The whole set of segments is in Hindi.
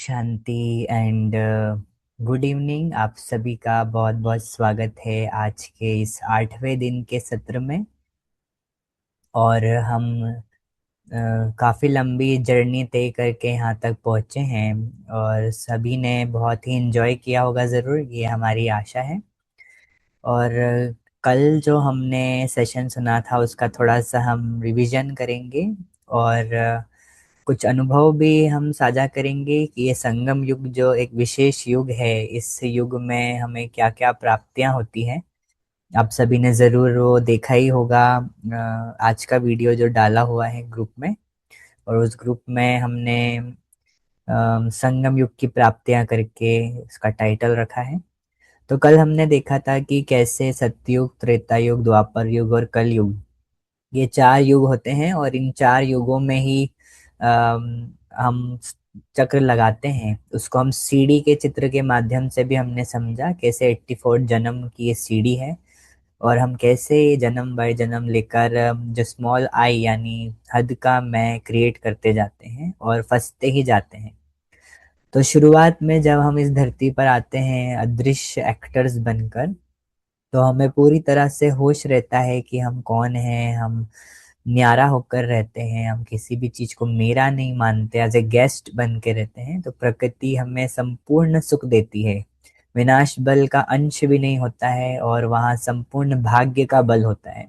Shanti and good evening. आप सभी का बहुत बहुत स्वागत है आज के इस 8वें दिन के सत्र में। और हम काफ़ी लंबी जर्नी तय करके यहाँ तक पहुँचे हैं और सभी ने बहुत ही इन्जॉय किया होगा ज़रूर, ये हमारी आशा है। और कल जो हमने सेशन सुना था उसका थोड़ा सा हम रिवीजन करेंगे और कुछ अनुभव भी हम साझा करेंगे कि ये संगम युग जो एक विशेष युग है, इस युग में हमें क्या-क्या प्राप्तियां होती हैं। आप सभी ने ज़रूर वो देखा ही होगा आज का वीडियो जो डाला हुआ है ग्रुप में। और उस ग्रुप में हमने संगम युग की प्राप्तियां करके इसका टाइटल रखा है। तो कल हमने देखा था कि कैसे सतयुग, त्रेता युग, द्वापर युग और कल युग, ये 4 युग होते हैं और इन 4 युगों में ही हम चक्र लगाते हैं। उसको हम सीढ़ी के चित्र के माध्यम से भी हमने समझा, कैसे 84 जन्म की ये सीढ़ी है और हम कैसे जन्म बाय जन्म लेकर जो स्मॉल आई यानी हद का मैं क्रिएट करते जाते हैं और फंसते ही जाते हैं। तो शुरुआत में जब हम इस धरती पर आते हैं अदृश्य एक्टर्स बनकर, तो हमें पूरी तरह से होश रहता है कि हम कौन हैं। हम न्यारा होकर रहते हैं, हम किसी भी चीज़ को मेरा नहीं मानते, एज ए गेस्ट बन के रहते हैं। तो प्रकृति हमें संपूर्ण सुख देती है, विनाश बल का अंश भी नहीं होता है और वहाँ संपूर्ण भाग्य का बल होता है।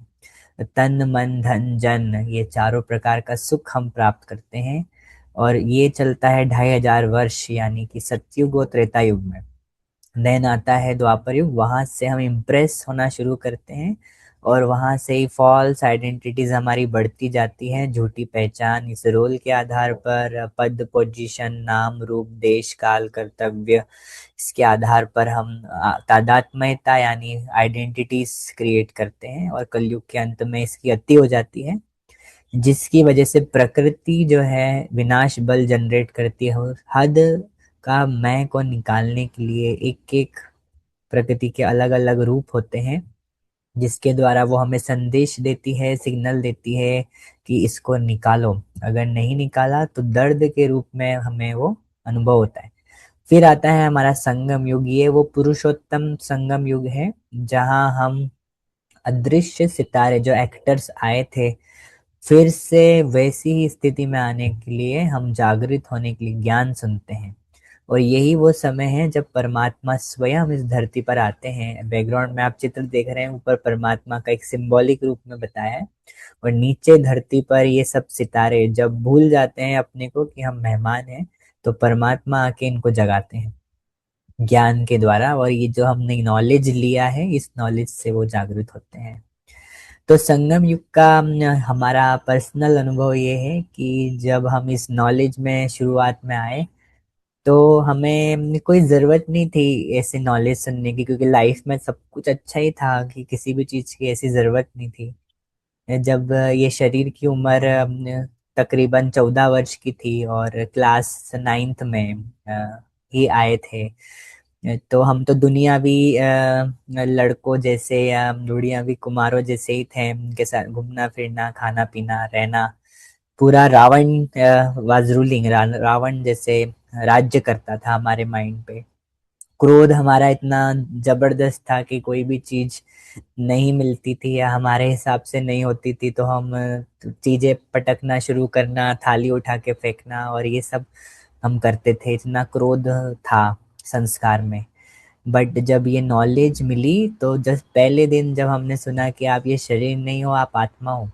तन मन धन जन, ये चारों प्रकार का सुख हम प्राप्त करते हैं और ये चलता है 2500 वर्ष यानी कि सतयुग और त्रेता युग में। देन आता है द्वापर युग, वहाँ से हम इम्प्रेस होना शुरू करते हैं और वहाँ से ही फॉल्स आइडेंटिटीज हमारी बढ़ती जाती हैं। झूठी पहचान, इस रोल के आधार पर पद, पोजीशन, नाम, रूप, देश, काल, कर्तव्य, इसके आधार पर हम तादात्म्यता यानी आइडेंटिटीज क्रिएट करते हैं और कलयुग के अंत में इसकी अति हो जाती है, जिसकी वजह से प्रकृति जो है विनाश बल जनरेट करती है। हद का मैं को निकालने के लिए एक एक प्रकृति के अलग अलग रूप होते हैं, जिसके द्वारा वो हमें संदेश देती है, सिग्नल देती है कि इसको निकालो। अगर नहीं निकाला तो दर्द के रूप में हमें वो अनुभव होता है। फिर आता है हमारा संगम युग, ये वो पुरुषोत्तम संगम युग है जहाँ हम अदृश्य सितारे जो एक्टर्स आए थे, फिर से वैसी ही स्थिति में आने के लिए हम जागृत होने के लिए ज्ञान सुनते हैं। और यही वो समय है जब परमात्मा स्वयं इस धरती पर आते हैं। बैकग्राउंड में आप चित्र देख रहे हैं, ऊपर परमात्मा का एक सिंबॉलिक रूप में बताया है और नीचे धरती पर ये सब सितारे जब भूल जाते हैं अपने को कि हम मेहमान हैं, तो परमात्मा आके इनको जगाते हैं ज्ञान के द्वारा। और ये जो हमने नॉलेज लिया है, इस नॉलेज से वो जागृत होते हैं। तो संगम युग का हमारा पर्सनल अनुभव ये है कि जब हम इस नॉलेज में शुरुआत में आए, तो हमें कोई ज़रूरत नहीं थी ऐसे नॉलेज सुनने की, क्योंकि लाइफ में सब कुछ अच्छा ही था कि किसी भी चीज़ की ऐसी ज़रूरत नहीं थी। जब ये शरीर की उम्र तकरीबन 14 वर्ष की थी और क्लास 9th में ही आए थे, तो हम तो दुनियावी लड़कों जैसे या दुनियावी कुमारों जैसे ही थे। उनके साथ घूमना फिरना, खाना पीना, रहना, पूरा रावण वाज रूलिंग, रावण जैसे राज्य करता था हमारे माइंड पे। क्रोध हमारा इतना जबरदस्त था कि कोई भी चीज नहीं मिलती थी या हमारे हिसाब से नहीं होती थी तो हम चीजें पटकना शुरू करना, थाली उठा के फेंकना और ये सब हम करते थे। इतना क्रोध था संस्कार में। बट जब ये नॉलेज मिली, तो जस्ट पहले दिन जब हमने सुना कि आप ये शरीर नहीं हो, आप आत्मा हो,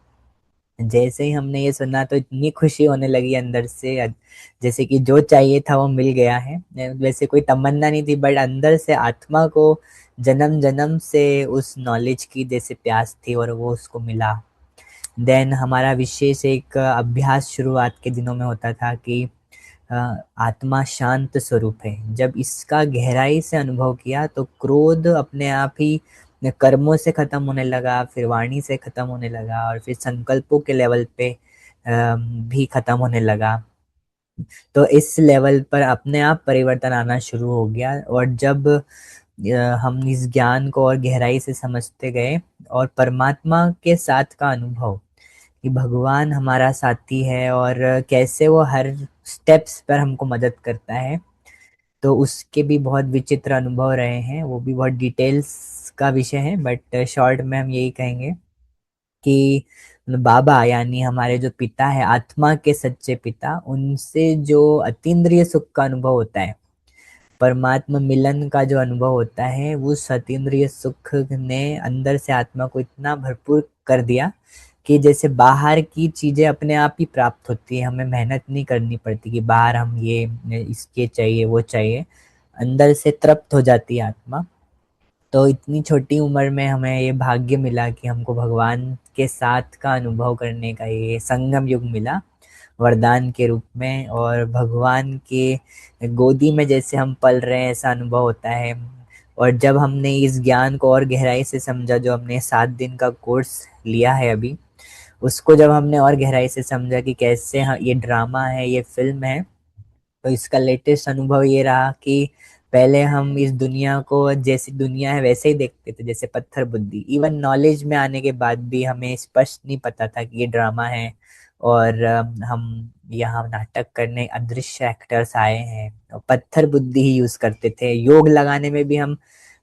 जैसे ही हमने ये सुना तो इतनी खुशी होने लगी अंदर से, जैसे कि जो चाहिए था वो मिल गया है। वैसे कोई तमन्ना नहीं थी, बट अंदर से आत्मा को जन्म जन्म से उस नॉलेज की जैसे प्यास थी और वो उसको मिला। देन हमारा विशेष एक अभ्यास शुरुआत के दिनों में होता था कि आत्मा शांत स्वरूप है। जब इसका गहराई से अनुभव किया तो क्रोध अपने आप ही कर्मों से खत्म होने लगा, फिर वाणी से खत्म होने लगा और फिर संकल्पों के लेवल पे भी खत्म होने लगा। तो इस लेवल पर अपने आप परिवर्तन आना शुरू हो गया। और जब हम इस ज्ञान को और गहराई से समझते गए और परमात्मा के साथ का अनुभव कि भगवान हमारा साथी है और कैसे वो हर स्टेप्स पर हमको मदद करता है, तो उसके भी बहुत विचित्र अनुभव रहे हैं, वो भी बहुत डिटेल्स का विषय है, बट शॉर्ट में हम यही कहेंगे कि बाबा यानी हमारे जो पिता है, आत्मा के सच्चे पिता, उनसे जो अतीन्द्रिय सुख का अनुभव होता है, परमात्मा मिलन का जो अनुभव होता है, वो अतीन्द्रिय सुख ने अंदर से आत्मा को इतना भरपूर कर दिया कि जैसे बाहर की चीजें अपने आप ही प्राप्त होती है, हमें मेहनत नहीं करनी पड़ती कि बाहर हम ये इसके चाहिए वो चाहिए, अंदर से तृप्त हो जाती है आत्मा। तो इतनी छोटी उम्र में हमें ये भाग्य मिला कि हमको भगवान के साथ का अनुभव करने का ये संगम युग मिला वरदान के रूप में, और भगवान के गोदी में जैसे हम पल रहे हैं ऐसा अनुभव होता है। और जब हमने इस ज्ञान को और गहराई से समझा, जो हमने 7 दिन का कोर्स लिया है अभी, उसको जब हमने और गहराई से समझा कि कैसे ये ड्रामा है, ये फिल्म है, तो इसका लेटेस्ट अनुभव ये रहा कि पहले हम इस दुनिया को जैसी दुनिया है वैसे ही देखते थे, जैसे पत्थर बुद्धि। इवन नॉलेज में आने के बाद भी हमें स्पष्ट नहीं पता था कि ये ड्रामा है, और हम यहाँ नाटक करने अदृश्य एक्टर्स आए हैं, और पत्थर बुद्धि ही यूज करते थे। योग लगाने में भी हम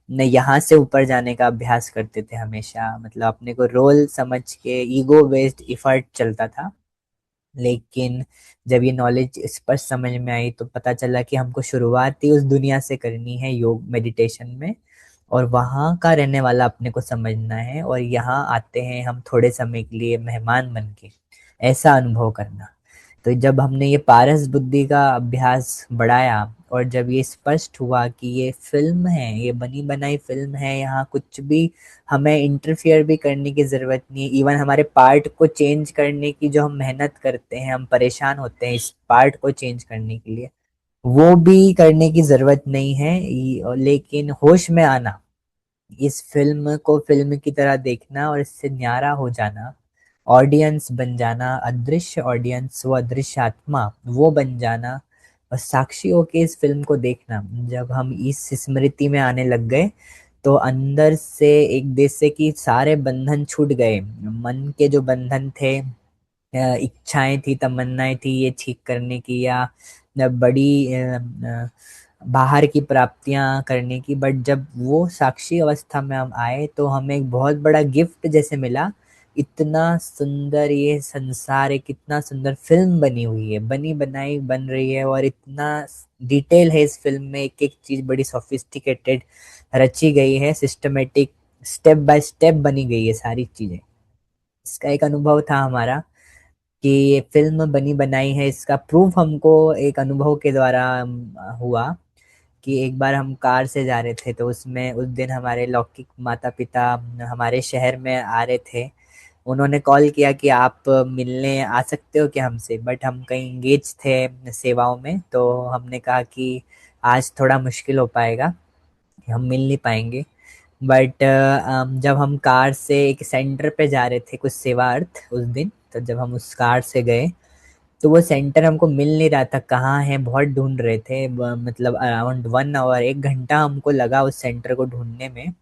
न यहाँ से ऊपर जाने का अभ्यास करते थे हमेशा, मतलब अपने को रोल समझ के ईगो बेस्ड इफर्ट चलता था। लेकिन जब ये नॉलेज स्पष्ट समझ में आई तो पता चला कि हमको शुरुआत ही उस दुनिया से करनी है, योग मेडिटेशन में, और वहाँ का रहने वाला अपने को समझना है, और यहाँ आते हैं हम थोड़े समय के लिए मेहमान बन के, ऐसा अनुभव करना। तो जब हमने ये पारस बुद्धि का अभ्यास बढ़ाया, और जब ये स्पष्ट हुआ कि ये फिल्म है, ये बनी बनाई फिल्म है, यहाँ कुछ भी हमें इंटरफियर भी करने की ज़रूरत नहीं है। इवन हमारे पार्ट को चेंज करने की जो हम मेहनत करते हैं, हम परेशान होते हैं इस पार्ट को चेंज करने के लिए, वो भी करने की ज़रूरत नहीं है। लेकिन होश में आना, इस फिल्म को फिल्म की तरह देखना और इससे न्यारा हो जाना, ऑडियंस बन जाना, अदृश्य ऑडियंस, वो अदृश्य आत्मा वो बन जाना, और साक्षी होके इस फिल्म को देखना। जब हम इस स्मृति में आने लग गए तो अंदर से एक जैसे कि सारे बंधन छूट गए। मन के जो बंधन थे, इच्छाएं थी, तमन्नाएं थी ये ठीक करने की, या बड़ी बाहर की प्राप्तियां करने की, बट जब वो साक्षी अवस्था में हम आए तो हमें एक बहुत बड़ा गिफ्ट जैसे मिला। इतना सुंदर ये संसार है, कितना सुंदर फिल्म बनी हुई है, बनी बनाई बन रही है, और इतना डिटेल है इस फिल्म में, एक एक चीज बड़ी सोफिस्टिकेटेड रची गई है, सिस्टमेटिक, स्टेप बाय स्टेप बनी गई है सारी चीजें। इसका एक अनुभव था हमारा कि ये फिल्म बनी बनाई है, इसका प्रूफ हमको एक अनुभव के द्वारा हुआ कि एक बार हम कार से जा रहे थे, तो उसमें उस दिन हमारे लौकिक माता पिता हमारे शहर में आ रहे थे। उन्होंने कॉल किया कि आप मिलने आ सकते हो क्या हमसे, बट हम कहीं इंगेज थे सेवाओं में, तो हमने कहा कि आज थोड़ा मुश्किल हो पाएगा, हम मिल नहीं पाएंगे। बट जब हम कार से एक सेंटर पे जा रहे थे कुछ सेवा अर्थ उस दिन, तो जब हम उस कार से गए तो वो सेंटर हमको मिल नहीं रहा था, कहाँ है बहुत ढूंढ रहे थे, मतलब अराउंड 1 आवर, 1 घंटा हमको लगा उस सेंटर को ढूंढने में।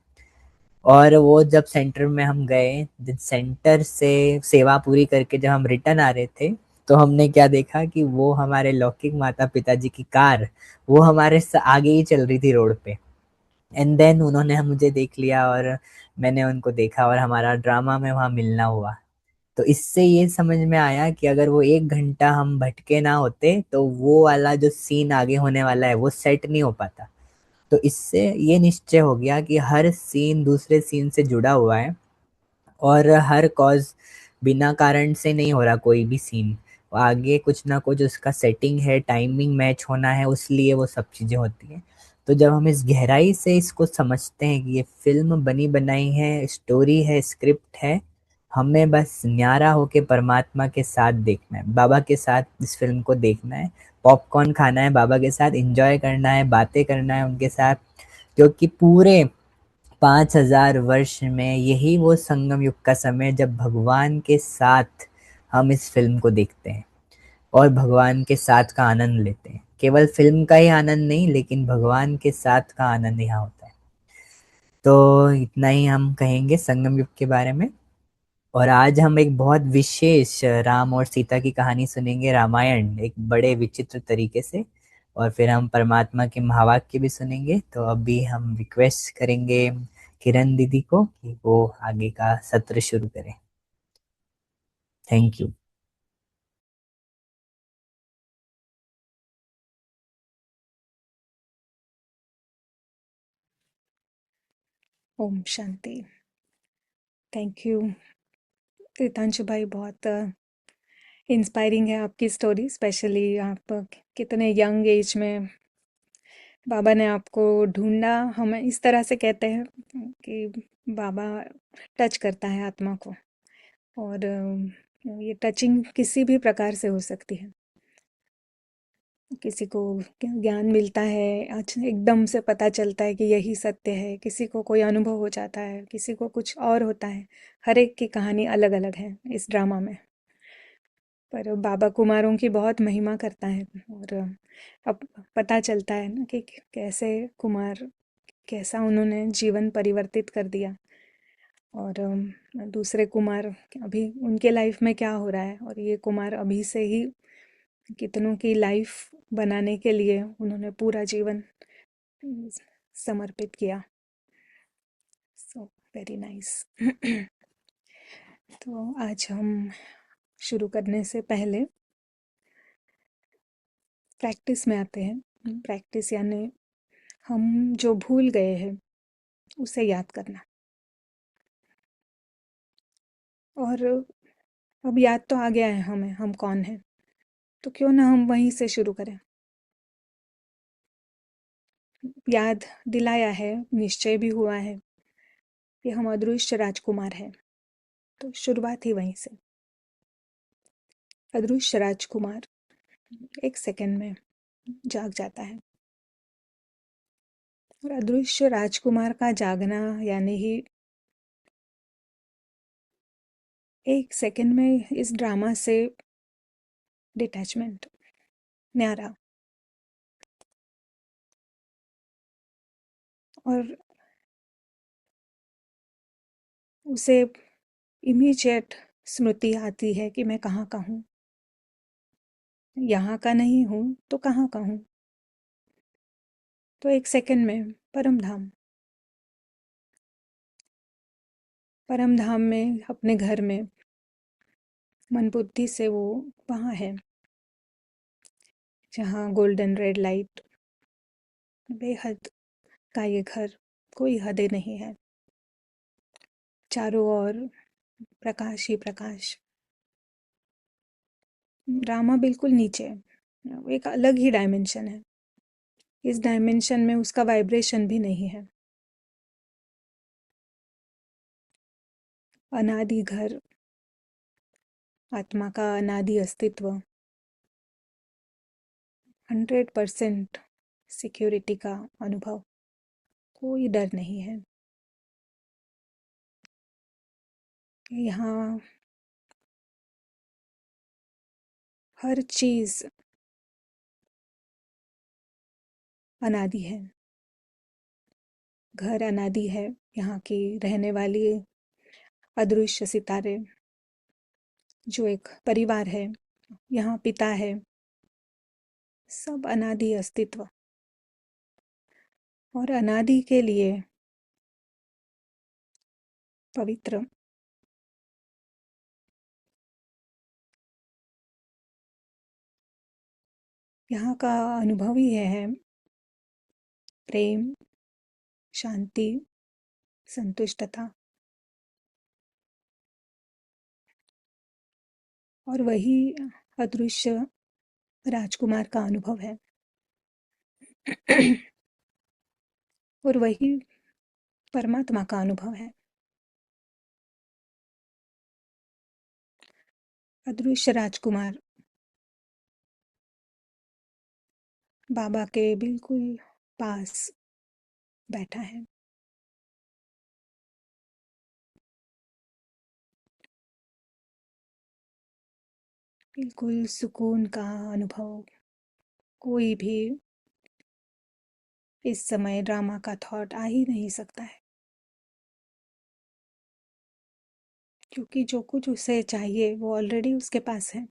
और वो जब सेंटर में हम गए, जब सेंटर से सेवा पूरी करके जब हम रिटर्न आ रहे थे, तो हमने क्या देखा कि वो हमारे लौकिक माता पिताजी की कार, वो हमारे आगे ही चल रही थी रोड पे। एंड देन उन्होंने मुझे देख लिया और मैंने उनको देखा, और हमारा ड्रामा में वहाँ मिलना हुआ। तो इससे ये समझ में आया कि अगर वो 1 घंटा हम भटके ना होते तो वो वाला जो सीन आगे होने वाला है वो सेट नहीं हो पाता। तो इससे ये निश्चय हो गया कि हर सीन दूसरे सीन से जुड़ा हुआ है, और हर कॉज बिना कारण से नहीं हो रहा कोई भी सीन, आगे कुछ ना कुछ उसका सेटिंग है, टाइमिंग मैच होना है, उसलिए वो सब चीज़ें होती हैं। तो जब हम इस गहराई से इसको समझते हैं कि ये फिल्म बनी बनाई है, स्टोरी है, स्क्रिप्ट है, हमें बस न्यारा होके परमात्मा के साथ देखना है, बाबा के साथ इस फिल्म को देखना है, पॉपकॉर्न खाना है, बाबा के साथ एंजॉय करना है, बातें करना है उनके साथ, क्योंकि पूरे 5,000 वर्ष में यही वो संगम युग का समय है जब भगवान के साथ हम इस फिल्म को देखते हैं और भगवान के साथ का आनंद लेते हैं। केवल फिल्म का ही आनंद नहीं, लेकिन भगवान के साथ का आनंद यहाँ होता है। तो इतना ही हम कहेंगे संगम युग के बारे में। और आज हम एक बहुत विशेष राम और सीता की कहानी सुनेंगे, रामायण, एक बड़े विचित्र तरीके से। और फिर हम परमात्मा के महावाक्य भी सुनेंगे। तो अभी हम रिक्वेस्ट करेंगे किरण दीदी को कि वो आगे का सत्र शुरू करें। Thank you. Om Shanti. Thank you Tirthanshu भाई, बहुत इंस्पायरिंग है आपकी स्टोरी। स्पेशली आप कितने यंग एज में बाबा ने आपको ढूंढा। हम इस तरह से कहते हैं कि बाबा टच करता है आत्मा को, और ये टचिंग किसी भी प्रकार से हो सकती है। किसी को ज्ञान मिलता है, अच्छा एकदम से पता चलता है कि यही सत्य है, किसी को कोई अनुभव हो जाता है, किसी को कुछ और होता है। हर एक की कहानी अलग अलग है इस ड्रामा में। पर बाबा कुमारों की बहुत महिमा करता है, और अब पता चलता है ना कि कैसे कुमार, कैसा उन्होंने जीवन परिवर्तित कर दिया। और दूसरे कुमार अभी उनके लाइफ में क्या हो रहा है, और ये कुमार अभी से ही कितनों की लाइफ बनाने के लिए उन्होंने पूरा जीवन समर्पित किया। So very nice. तो आज हम शुरू करने से पहले प्रैक्टिस में आते हैं। प्रैक्टिस यानी हम जो भूल गए हैं उसे याद करना। और अब याद तो आ गया है हमें, हम कौन हैं, तो क्यों ना हम वहीं से शुरू करें। याद दिलाया है, निश्चय भी हुआ है कि हम अदृश्य राजकुमार हैं, तो शुरुआत ही वहीं से। अदृश्य राजकुमार एक सेकंड में जाग जाता है, और अदृश्य राजकुमार का जागना यानी ही एक सेकंड में इस ड्रामा से डिटैचमेंट, न्यारा। और उसे इमीडिएट स्मृति आती है कि मैं कहाँ का हूँ, यहाँ का नहीं हूँ तो कहाँ का हूँ। तो एक सेकंड में परम धाम, परम धाम में, अपने घर में मन बुद्धि से वो वहाँ है जहाँ गोल्डन रेड लाइट, बेहद का ये घर, कोई हदें नहीं है, चारों ओर प्रकाश ही प्रकाश। ड्रामा बिल्कुल नीचे है, एक अलग ही डायमेंशन है। इस डायमेंशन में उसका वाइब्रेशन भी नहीं है। अनादि घर, आत्मा का अनादि अस्तित्व, 100% सिक्योरिटी का अनुभव, कोई डर नहीं है। यहाँ हर चीज अनादि है। घर अनादि है, यहाँ की रहने वाली अदृश्य सितारे जो एक परिवार है, यहाँ पिता है, सब अनादि अस्तित्व। और अनादि के लिए पवित्र, यहाँ का अनुभव ही है प्रेम, शांति, संतुष्टता। और वही अदृश्य राजकुमार का अनुभव है। और वही परमात्मा का अनुभव है। अदृश्य राजकुमार बाबा के बिल्कुल पास बैठा है। बिल्कुल सुकून का अनुभव। कोई भी इस समय ड्रामा का थॉट आ ही नहीं सकता है, क्योंकि जो कुछ उसे चाहिए वो ऑलरेडी उसके पास है।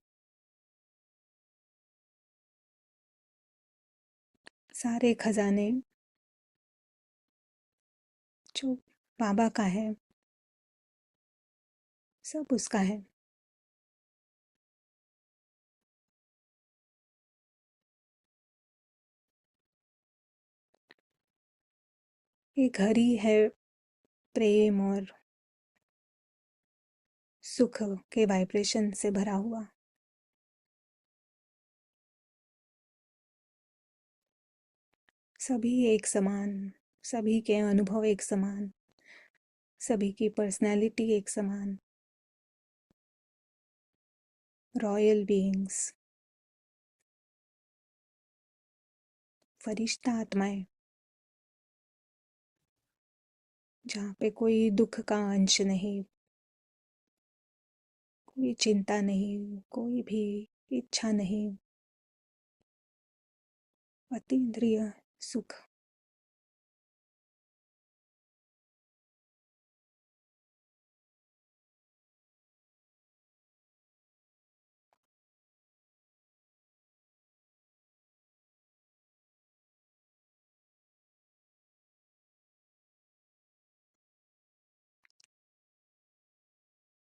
सारे खजाने जो बाबा का है, सब उसका है। ये घर ही है प्रेम और सुख के वाइब्रेशन से भरा हुआ। सभी एक समान, सभी के अनुभव एक समान, सभी की पर्सनैलिटी एक समान। रॉयल बीइंग्स, फरिश्ता आत्माएं, जहाँ पे कोई दुख का अंश नहीं, कोई चिंता नहीं, कोई भी इच्छा नहीं, अतीन्द्रिय सुख।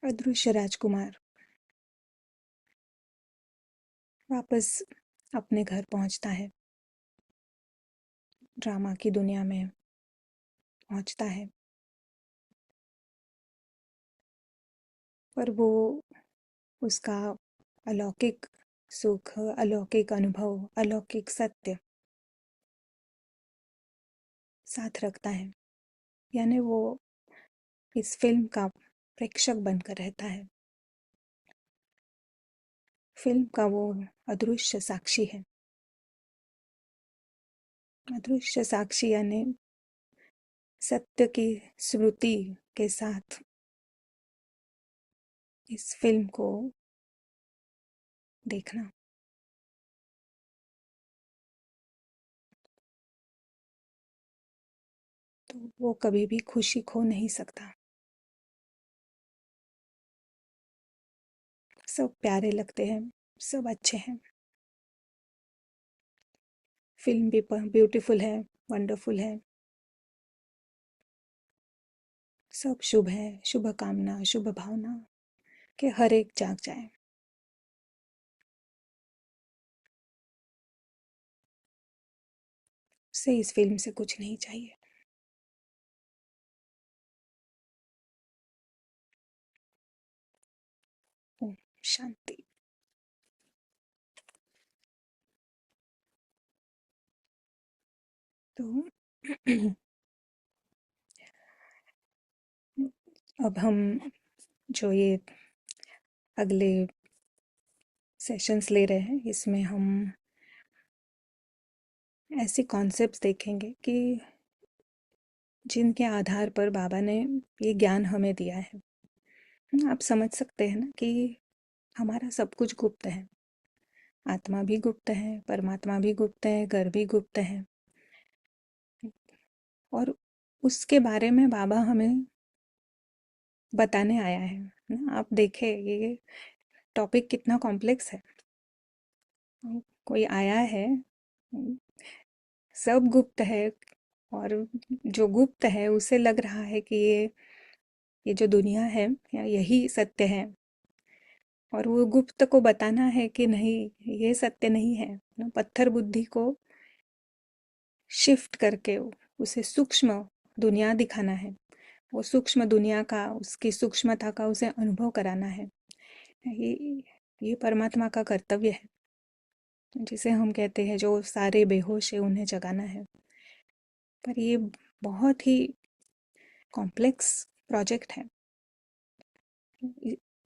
अदृश्य राजकुमार वापस अपने घर पहुंचता है, ड्रामा की दुनिया में पहुंचता है। पर वो उसका अलौकिक सुख, अलौकिक अनुभव, अलौकिक सत्य साथ रखता है। यानी वो इस फिल्म का प्रेक्षक बनकर रहता है। फिल्म का वो अदृश्य साक्षी है। अदृश्य साक्षी यानी सत्य की स्मृति के साथ इस फिल्म को देखना। तो वो कभी भी खुशी खो नहीं सकता। सब प्यारे लगते हैं, सब अच्छे हैं। फिल्म भी ब्यूटीफुल है, वंडरफुल है। सब शुभ है, शुभ कामना, शुभ भावना के हर एक जाग जाए। उसे इस फिल्म से कुछ नहीं चाहिए। ओम शांति। तो अब हम जो ये अगले सेशंस ले रहे हैं, इसमें हम ऐसे कॉन्सेप्ट्स देखेंगे कि जिनके आधार पर बाबा ने ये ज्ञान हमें दिया है। आप समझ सकते हैं ना कि हमारा सब कुछ गुप्त है। आत्मा भी गुप्त है, परमात्मा भी गुप्त है, घर भी गुप्त है। और उसके बारे में बाबा हमें बताने आया है ना। आप देखें ये टॉपिक कितना कॉम्प्लेक्स है। कोई आया है, सब गुप्त है, और जो गुप्त है उसे लग रहा है कि ये जो दुनिया है या यही सत्य है, और वो गुप्त को बताना है कि नहीं, ये सत्य नहीं है ना। पत्थर बुद्धि को शिफ्ट करके उसे सूक्ष्म दुनिया दिखाना है। वो सूक्ष्म दुनिया का, उसकी सूक्ष्मता का उसे अनुभव कराना है। ये ये परमात्मा का कर्तव्य है, जिसे हम कहते हैं जो सारे बेहोश है उन्हें जगाना है। पर ये बहुत ही कॉम्प्लेक्स प्रोजेक्ट है।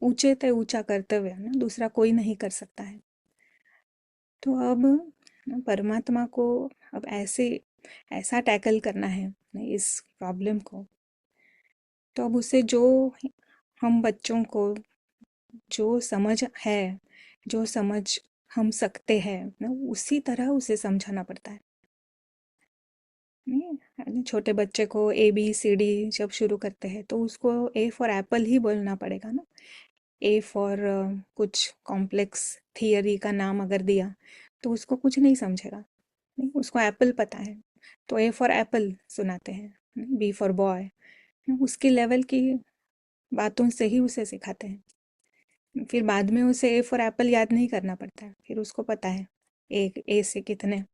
ऊंचे ते ऊंचा कर्तव्य ना दूसरा कोई नहीं कर सकता है। तो अब परमात्मा को अब ऐसा टैकल करना है इस प्रॉब्लम को। तो अब उसे जो हम बच्चों को जो समझ है, जो समझ हम सकते हैं ना, उसी तरह उसे समझाना पड़ता है। नहीं, छोटे बच्चे को ABCD जब शुरू करते हैं तो उसको A फॉर एप्पल ही बोलना पड़ेगा ना। A फॉर कुछ कॉम्प्लेक्स थियरी का नाम अगर दिया तो उसको कुछ नहीं समझेगा। नहीं, उसको एप्पल पता है, तो ए फॉर एप्पल सुनाते हैं, बी फॉर बॉय, उसकी लेवल की बातों से ही उसे सिखाते हैं। फिर बाद में उसे ए फॉर एप्पल याद नहीं करना पड़ता है, फिर उसको पता है एक ए से कितने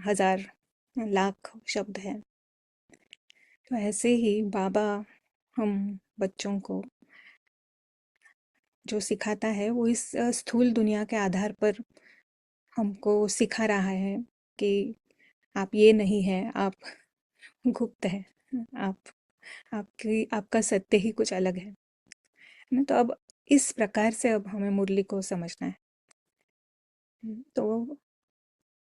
हजार लाख शब्द हैं। तो ऐसे ही बाबा हम बच्चों को जो सिखाता है वो इस स्थूल दुनिया के आधार पर हमको सिखा रहा है कि आप ये नहीं है, आप गुप्त है, आप आपका सत्य ही कुछ अलग है ना। तो अब इस प्रकार से अब हमें मुरली को समझना है। तो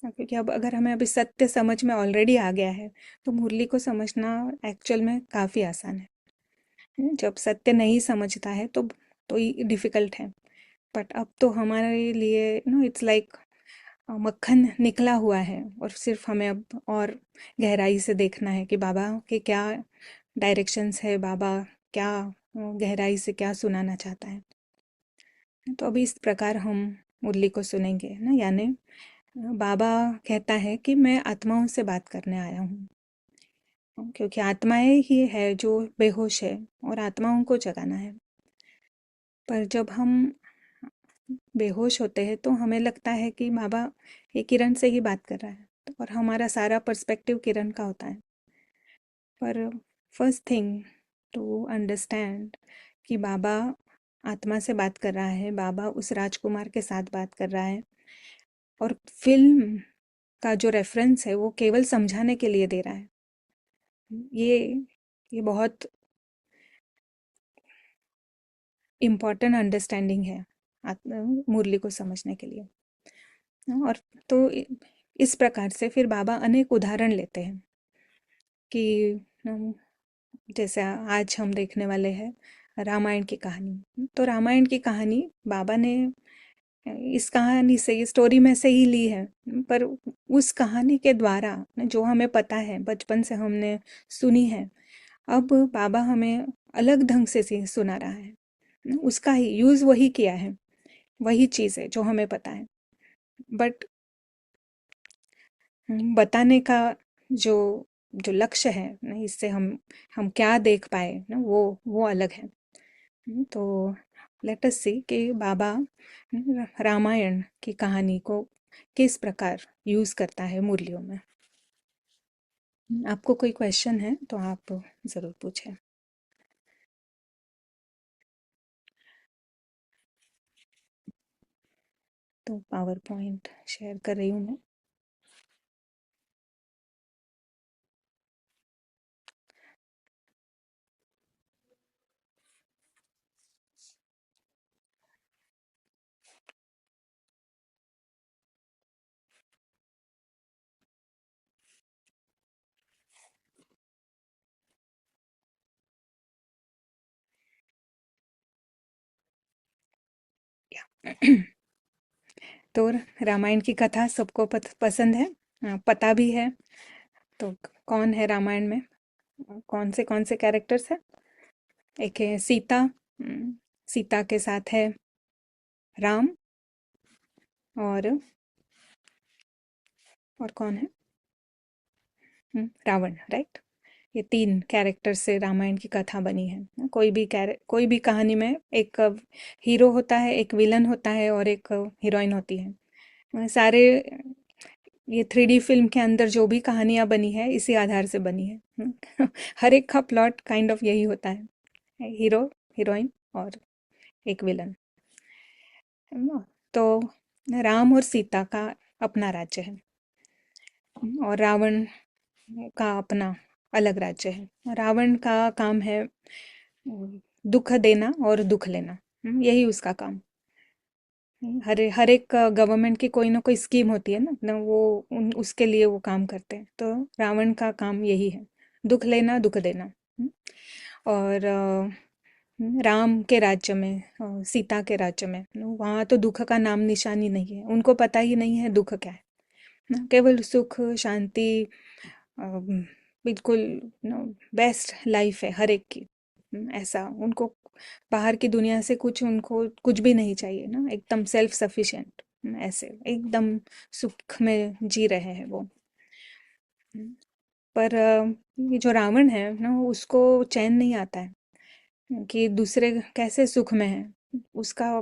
क्योंकि अब अगर हमें अभी सत्य समझ में ऑलरेडी आ गया है, तो मुरली को समझना एक्चुअल में काफ़ी आसान है। जब सत्य नहीं समझता है तो ये डिफ़िकल्ट है। बट अब तो हमारे लिए इट्स लाइक मक्खन निकला हुआ है, और सिर्फ हमें अब और गहराई से देखना है कि बाबा के क्या डायरेक्शंस है, बाबा क्या गहराई से क्या सुनाना चाहता है। तो अभी इस प्रकार हम मुरली को सुनेंगे ना, यानी बाबा कहता है कि मैं आत्माओं से बात करने आया हूँ, क्योंकि आत्माएं ही है जो बेहोश है, और आत्माओं को जगाना है। पर जब हम बेहोश होते हैं तो हमें लगता है कि बाबा ये किरण से ही बात कर रहा है, और हमारा सारा पर्सपेक्टिव किरण का होता है। पर फर्स्ट थिंग टू अंडरस्टैंड कि बाबा आत्मा से बात कर रहा है, बाबा उस राजकुमार के साथ बात कर रहा है, और फिल्म का जो रेफरेंस है वो केवल समझाने के लिए दे रहा है। ये ये बहुत इम्पॉर्टेंट अंडरस्टैंडिंग है मुरली को समझने के लिए। और तो इस प्रकार से फिर बाबा अनेक उदाहरण लेते हैं कि अम, जैसे आज हम देखने वाले हैं रामायण की कहानी। तो रामायण की कहानी बाबा ने इस कहानी से, इस स्टोरी में से ही ली है, पर उस कहानी के द्वारा जो हमें पता है, बचपन से हमने सुनी है, अब बाबा हमें अलग ढंग से सुना रहा है। उसका ही यूज़ वही किया है, वही चीज़ है जो हमें पता है, बट बताने का जो जो लक्ष्य है ना, इससे हम क्या देख पाए ना, वो अलग है। तो लेट अस सी कि बाबा रामायण की कहानी को किस प्रकार यूज़ करता है मुरलियों में। आपको कोई क्वेश्चन है तो आप ज़रूर पूछें। तो पावर पॉइंट शेयर कर रही हूँ मैं। तो रामायण की कथा सबको पसंद है, पता भी है। तो कौन है रामायण में, कौन से कैरेक्टर्स हैं? एक है सीता, सीता के साथ है राम, और कौन है? रावण, राइट। ये तीन कैरेक्टर से रामायण की कथा बनी है। कोई भी कहानी में एक हीरो होता है, एक विलन होता है, और एक हीरोइन होती है। सारे ये 3D फिल्म के अंदर जो भी कहानियां बनी है इसी आधार से बनी है। हर एक का प्लॉट काइंड ऑफ यही होता है, हीरो, हीरोइन और एक विलन, है ना? तो राम और सीता का अपना राज्य है, और रावण का अपना अलग राज्य है। रावण का काम है दुख देना और दुख लेना, यही उसका काम। हर एक गवर्नमेंट की कोई ना कोई स्कीम होती है ना वो उसके लिए वो काम करते हैं। तो रावण का काम यही है, दुख लेना, दुख देना। और राम के राज्य में, सीता के राज्य में, वहाँ तो दुख का नाम निशान ही नहीं है, उनको पता ही नहीं है दुख क्या है ना, केवल सुख शांति, अम, बिल्कुल बेस्ट लाइफ है हर एक की। ऐसा उनको बाहर की दुनिया से उनको कुछ भी नहीं चाहिए ना, एकदम सेल्फ सफिशिएंट, ऐसे एकदम सुख में जी रहे हैं वो। पर ये जो रावण है ना, उसको चैन नहीं आता है कि दूसरे कैसे सुख में है। उसका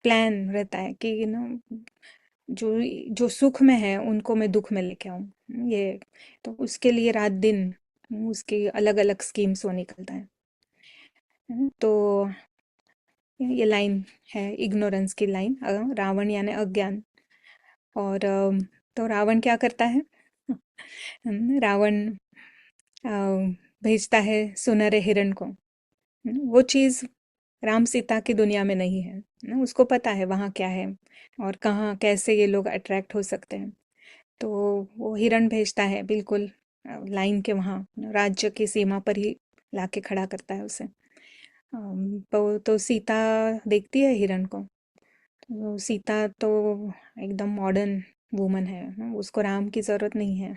प्लान रहता है कि ना, जो जो सुख में है उनको मैं दुख में लेके आऊं। ये तो उसके लिए रात दिन उसकी अलग अलग स्कीम्स वो निकलता है। तो ये लाइन है इग्नोरेंस की लाइन, रावण यानी अज्ञान। और तो रावण क्या करता है? रावण अ, भेजता है सुनहरे हिरण को। वो चीज़ राम सीता की दुनिया में नहीं है ना, उसको पता है वहाँ क्या है और कहाँ कैसे ये लोग अट्रैक्ट हो सकते हैं। तो वो हिरण भेजता है बिल्कुल लाइन के वहाँ, राज्य की सीमा पर ही लाके खड़ा करता है उसे। तो सीता देखती है हिरण को। तो सीता तो एकदम मॉडर्न वुमन है ना, उसको राम की ज़रूरत नहीं है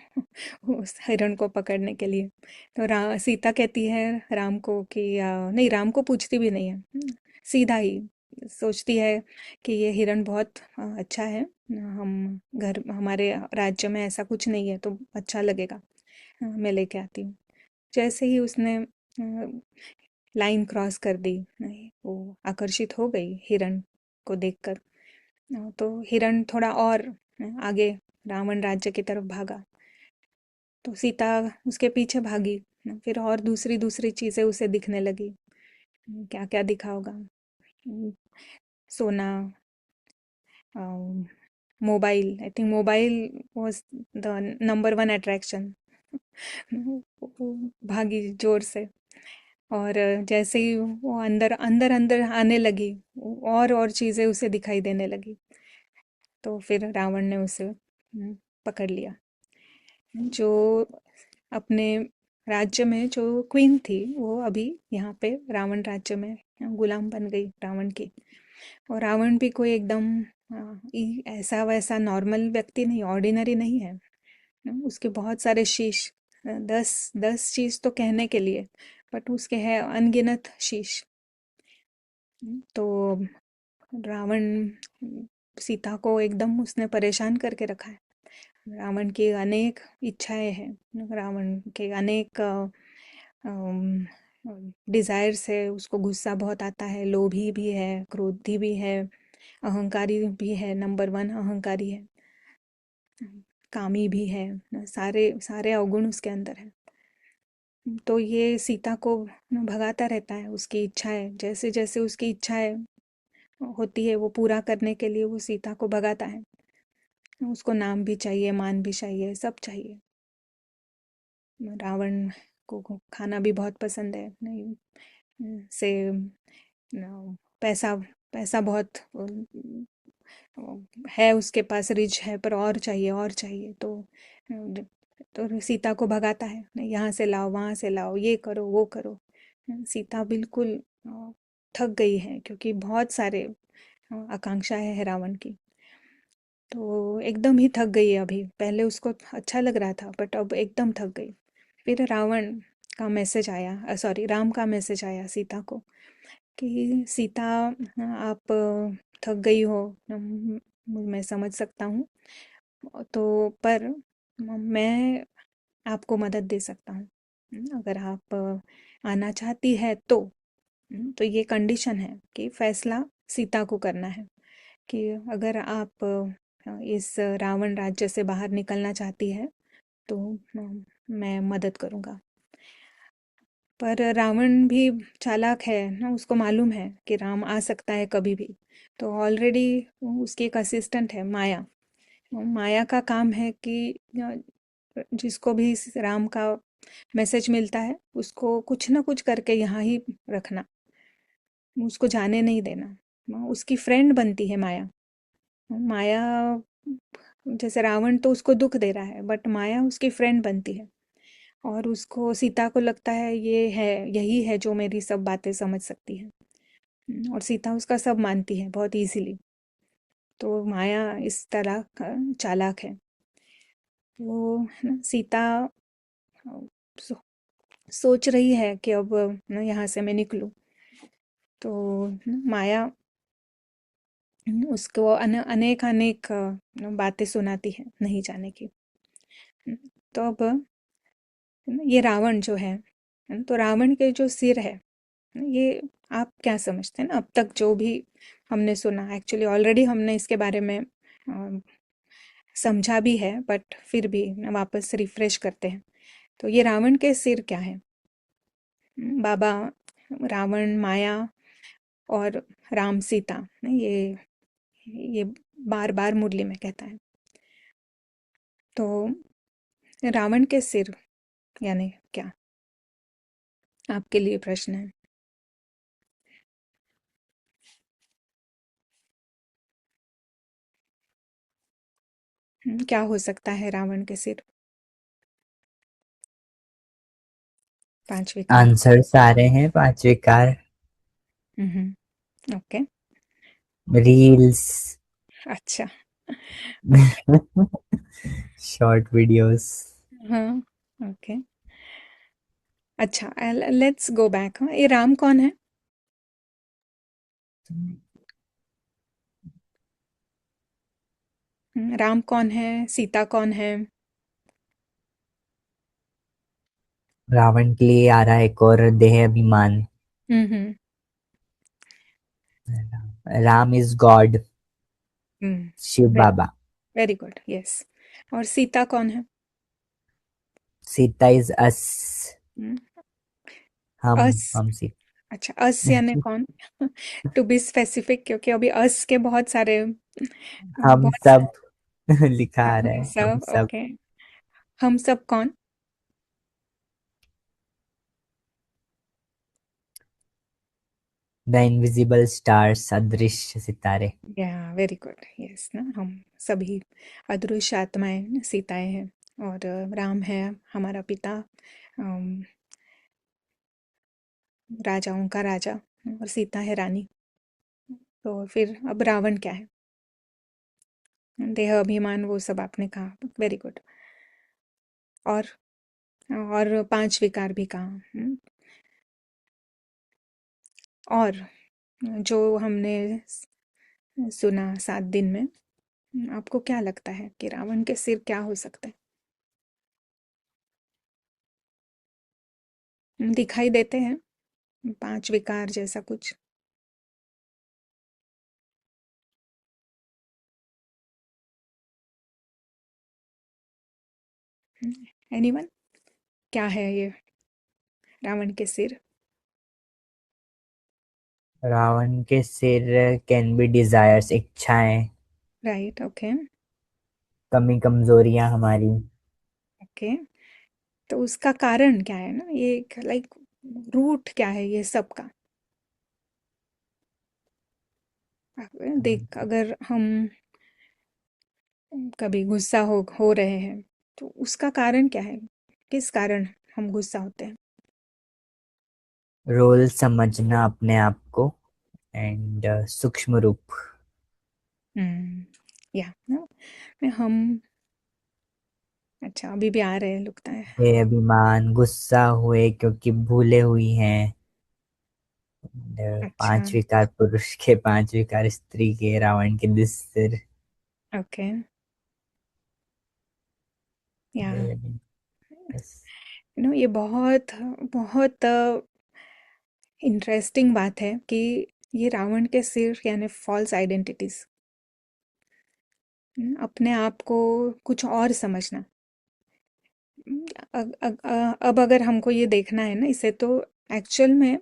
उस हिरण को पकड़ने के लिए। तो सीता कहती है राम को कि नहीं, राम को पूछती भी नहीं है, सीधा ही सोचती है कि ये हिरण बहुत अच्छा है। हम घर हमारे राज्य में ऐसा कुछ नहीं है तो अच्छा लगेगा, मैं लेके आती हूँ। जैसे ही उसने लाइन क्रॉस कर दी, नहीं वो आकर्षित हो गई हिरण को देखकर। तो हिरण थोड़ा और आगे रावण राज्य की तरफ भागा। तो सीता उसके पीछे भागी। फिर और दूसरी दूसरी चीजें उसे दिखने लगी। क्या क्या दिखा होगा? सोना, mobile. I think mobile was the number one attraction. भागी जोर से। और जैसे ही वो अंदर अंदर अंदर आने लगी, और चीजें उसे दिखाई देने लगी। तो फिर रावण ने उसे पकड़ लिया। जो अपने राज्य में जो क्वीन थी, वो अभी यहाँ पे रावण राज्य में गुलाम बन गई रावण की। और रावण भी कोई एकदम ऐसा वैसा नॉर्मल व्यक्ति नहीं, ऑर्डिनरी नहीं है। उसके बहुत सारे शीश, 10 10 चीज तो कहने के लिए, बट उसके है अनगिनत शीश। तो रावण सीता को एकदम उसने परेशान करके रखा है। रावण की अनेक इच्छाएं हैं, रावण के अनेक डिजायर्स है। उसको गुस्सा बहुत आता है, लोभी भी है, क्रोधी भी है, अहंकारी भी है, नंबर वन अहंकारी है, कामी भी है। सारे सारे अवगुण उसके अंदर है। तो ये सीता को भगाता रहता है, उसकी इच्छाएं जैसे जैसे उसकी इच्छाएं होती है वो पूरा करने के लिए वो सीता को भगाता है। उसको नाम भी चाहिए, मान भी चाहिए, सब चाहिए। रावण को खाना भी बहुत पसंद है, नहीं से पैसा, पैसा बहुत है उसके पास, रिच है, पर और चाहिए और चाहिए। तो सीता को भगाता है, नहीं यहाँ से लाओ, वहाँ से लाओ, ये करो वो करो। सीता बिल्कुल थक गई है क्योंकि बहुत सारे आकांक्षा है रावण की। तो एकदम ही थक गई है अभी, पहले उसको अच्छा लग रहा था बट अब एकदम थक गई। फिर रावण का मैसेज आया, सॉरी राम का मैसेज आया सीता को कि सीता, आप थक गई हो, मैं समझ सकता हूँ। तो पर मैं आपको मदद दे सकता हूँ। अगर आप आना चाहती है तो ये कंडीशन है कि फैसला सीता को करना है कि अगर आप इस रावण राज्य से बाहर निकलना चाहती है तो मैं मदद करूँगा। पर रावण भी चालाक है ना, उसको मालूम है कि राम आ सकता है कभी भी। तो ऑलरेडी उसकी एक असिस्टेंट है माया। माया का काम है कि जिसको भी इस राम का मैसेज मिलता है उसको कुछ ना कुछ करके यहाँ ही रखना, उसको जाने नहीं देना। उसकी फ्रेंड बनती है माया। माया जैसे रावण तो उसको दुख दे रहा है बट माया उसकी फ्रेंड बनती है। और उसको सीता को लगता है ये है, यही है जो मेरी सब बातें समझ सकती है। और सीता उसका सब मानती है बहुत इजीली। तो माया इस तरह चालाक है। वो है ना, सीता सो, सोच रही है कि अब ना यहाँ से मैं निकलूं। तो माया उसको अनेक अनेक बातें सुनाती है नहीं जाने की। तो अब है ना, ये रावण जो है ना, तो रावण के जो सिर है ना, ये आप क्या समझते हैं ना, अब तक जो भी हमने सुना, एक्चुअली ऑलरेडी हमने इसके बारे में समझा भी है, बट फिर भी ना वापस रिफ्रेश करते हैं। तो ये रावण के सिर क्या है? बाबा रावण, माया और राम सीता ना, ये बार बार मुरली में कहता है। तो रावण के सिर यानी क्या, आपके लिए प्रश्न है। क्या हो सकता है रावण के सिर? पांच विकार। आंसर सारे हैं पांच विकार। ओके। रील्स। अच्छा। ओके। Short videos. हाँ। ओके। अच्छा, लेट्स गो बैक। हाँ, ये राम कौन है? राम कौन है? सीता कौन है? रावण के लिए आ रहा है एक और देह अभिमान। Hmm. Ram is God. Shiv hmm. बाबा। Very good, yes. और सीता कौन है? सीता इज अस। हम्म, हम अस। हम अच्छा, अस यानी कौन? टू बी स्पेसिफिक, क्योंकि अभी अस के बहुत सारे हम बहुत सब लिखा आ रहा हम है हम सब, सब। ओके। हम सब कौन? द इनविजिबल स्टार्स, अदृश्य सितारे। या वेरी गुड, यस ना, हम सभी अदृश्य आत्माएं ना, सीताएं हैं। और राम है हमारा पिता, अम, राजाओं का राजा, और सीता है रानी। तो फिर अब रावण क्या है? देह अभिमान वो सब आपने कहा, वेरी गुड। और पांच विकार भी कहा। और जो हमने सुना 7 दिन में, आपको क्या लगता है कि रावण के सिर क्या हो सकता है? दिखाई देते हैं पांच विकार जैसा कुछ? एनीवन? क्या है ये रावण के सिर? रावण के सिर कैन बी डिजायर्स, इच्छाएं, राइट, ओके। कमी कमजोरियां हमारी। ओके। तो उसका कारण क्या है ना, ये लाइक रूट क्या है ये सब का? देख, अगर हम कभी गुस्सा हो रहे हैं, तो उसका कारण क्या है? किस कारण हम गुस्सा होते हैं? रोल समझना अपने आप को, एंड सूक्ष्म रूप। हम्म। या ना, हम, अच्छा अभी भी आ रहे हैं लगता है। हे अभिमान, गुस्सा हुए क्योंकि भूले हुई हैं। अच्छा। पांच विकार पुरुष के, पांच विकार स्त्री के, रावण के 10 सिर। ओके। या बस। ये बहुत बहुत इंटरेस्टिंग बात है कि ये रावण के सिर यानी फॉल्स आइडेंटिटीज, अपने आप को कुछ और समझना। अब अगर हमको ये देखना है ना इसे, तो एक्चुअल में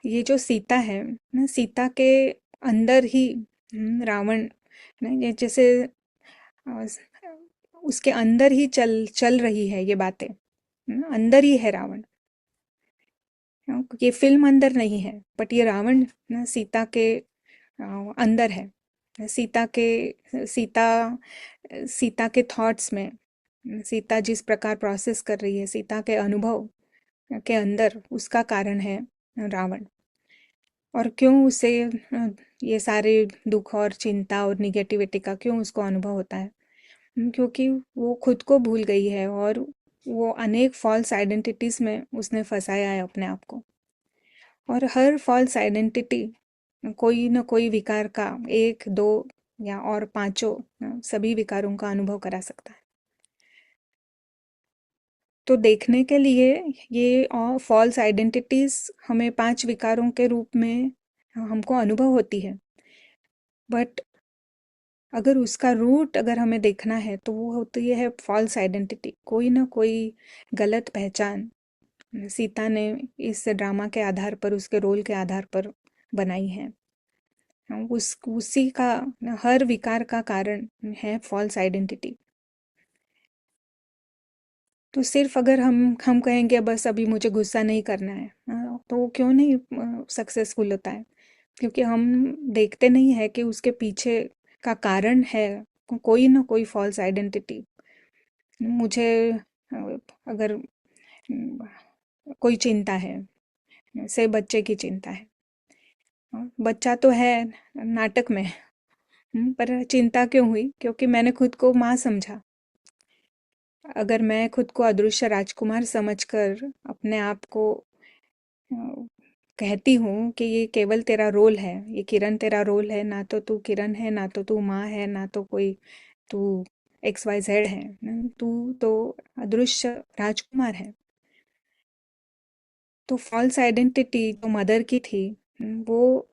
ये जो सीता है ना, सीता के अंदर ही रावण ना, ये जैसे अ, उसके अंदर ही चल चल रही है ये बातें, अंदर ही है रावण। ये फिल्म अंदर नहीं है, बट ये रावण ना सीता के अंदर है। सीता सीता के थॉट्स में, सीता जिस प्रकार प्रोसेस कर रही है, सीता के अनुभव के अंदर उसका कारण है रावण। और क्यों उसे ये सारे दुख और चिंता और निगेटिविटी का क्यों उसको अनुभव होता है? क्योंकि वो खुद को भूल गई है, और वो अनेक फॉल्स आइडेंटिटीज में उसने फंसाया है अपने आप को। और हर फॉल्स आइडेंटिटी कोई न कोई विकार का, एक दो या और पांचों, सभी विकारों का अनुभव करा सकता है। तो देखने के लिए ये फॉल्स आइडेंटिटीज हमें 5 विकारों के रूप में हमको अनुभव होती है। बट अगर उसका रूट अगर हमें देखना है तो वो होती है फॉल्स आइडेंटिटी, कोई ना कोई गलत पहचान सीता ने इस ड्रामा के आधार पर, उसके रोल के आधार पर बनाई है। उस उसी का हर विकार का कारण है फॉल्स आइडेंटिटी। तो सिर्फ अगर हम कहेंगे बस अभी मुझे गुस्सा नहीं करना है, तो वो क्यों नहीं सक्सेसफुल होता है? क्योंकि हम देखते नहीं है कि उसके पीछे का कारण है कोई ना कोई फॉल्स आइडेंटिटी। मुझे अगर कोई चिंता है, से बच्चे की चिंता है, बच्चा तो है नाटक में, पर चिंता क्यों हुई? क्योंकि मैंने खुद को माँ समझा। अगर मैं खुद को अदृश्य राजकुमार समझकर अपने आप को अ, कहती हूँ कि ये केवल तेरा रोल है, ये किरण तेरा रोल है, ना तो तू किरण है, ना तो तू माँ है, ना तो कोई तू एक्स वाई जेड है, तू तो अदृश्य राजकुमार है। तो फॉल्स आइडेंटिटी जो मदर की थी, वो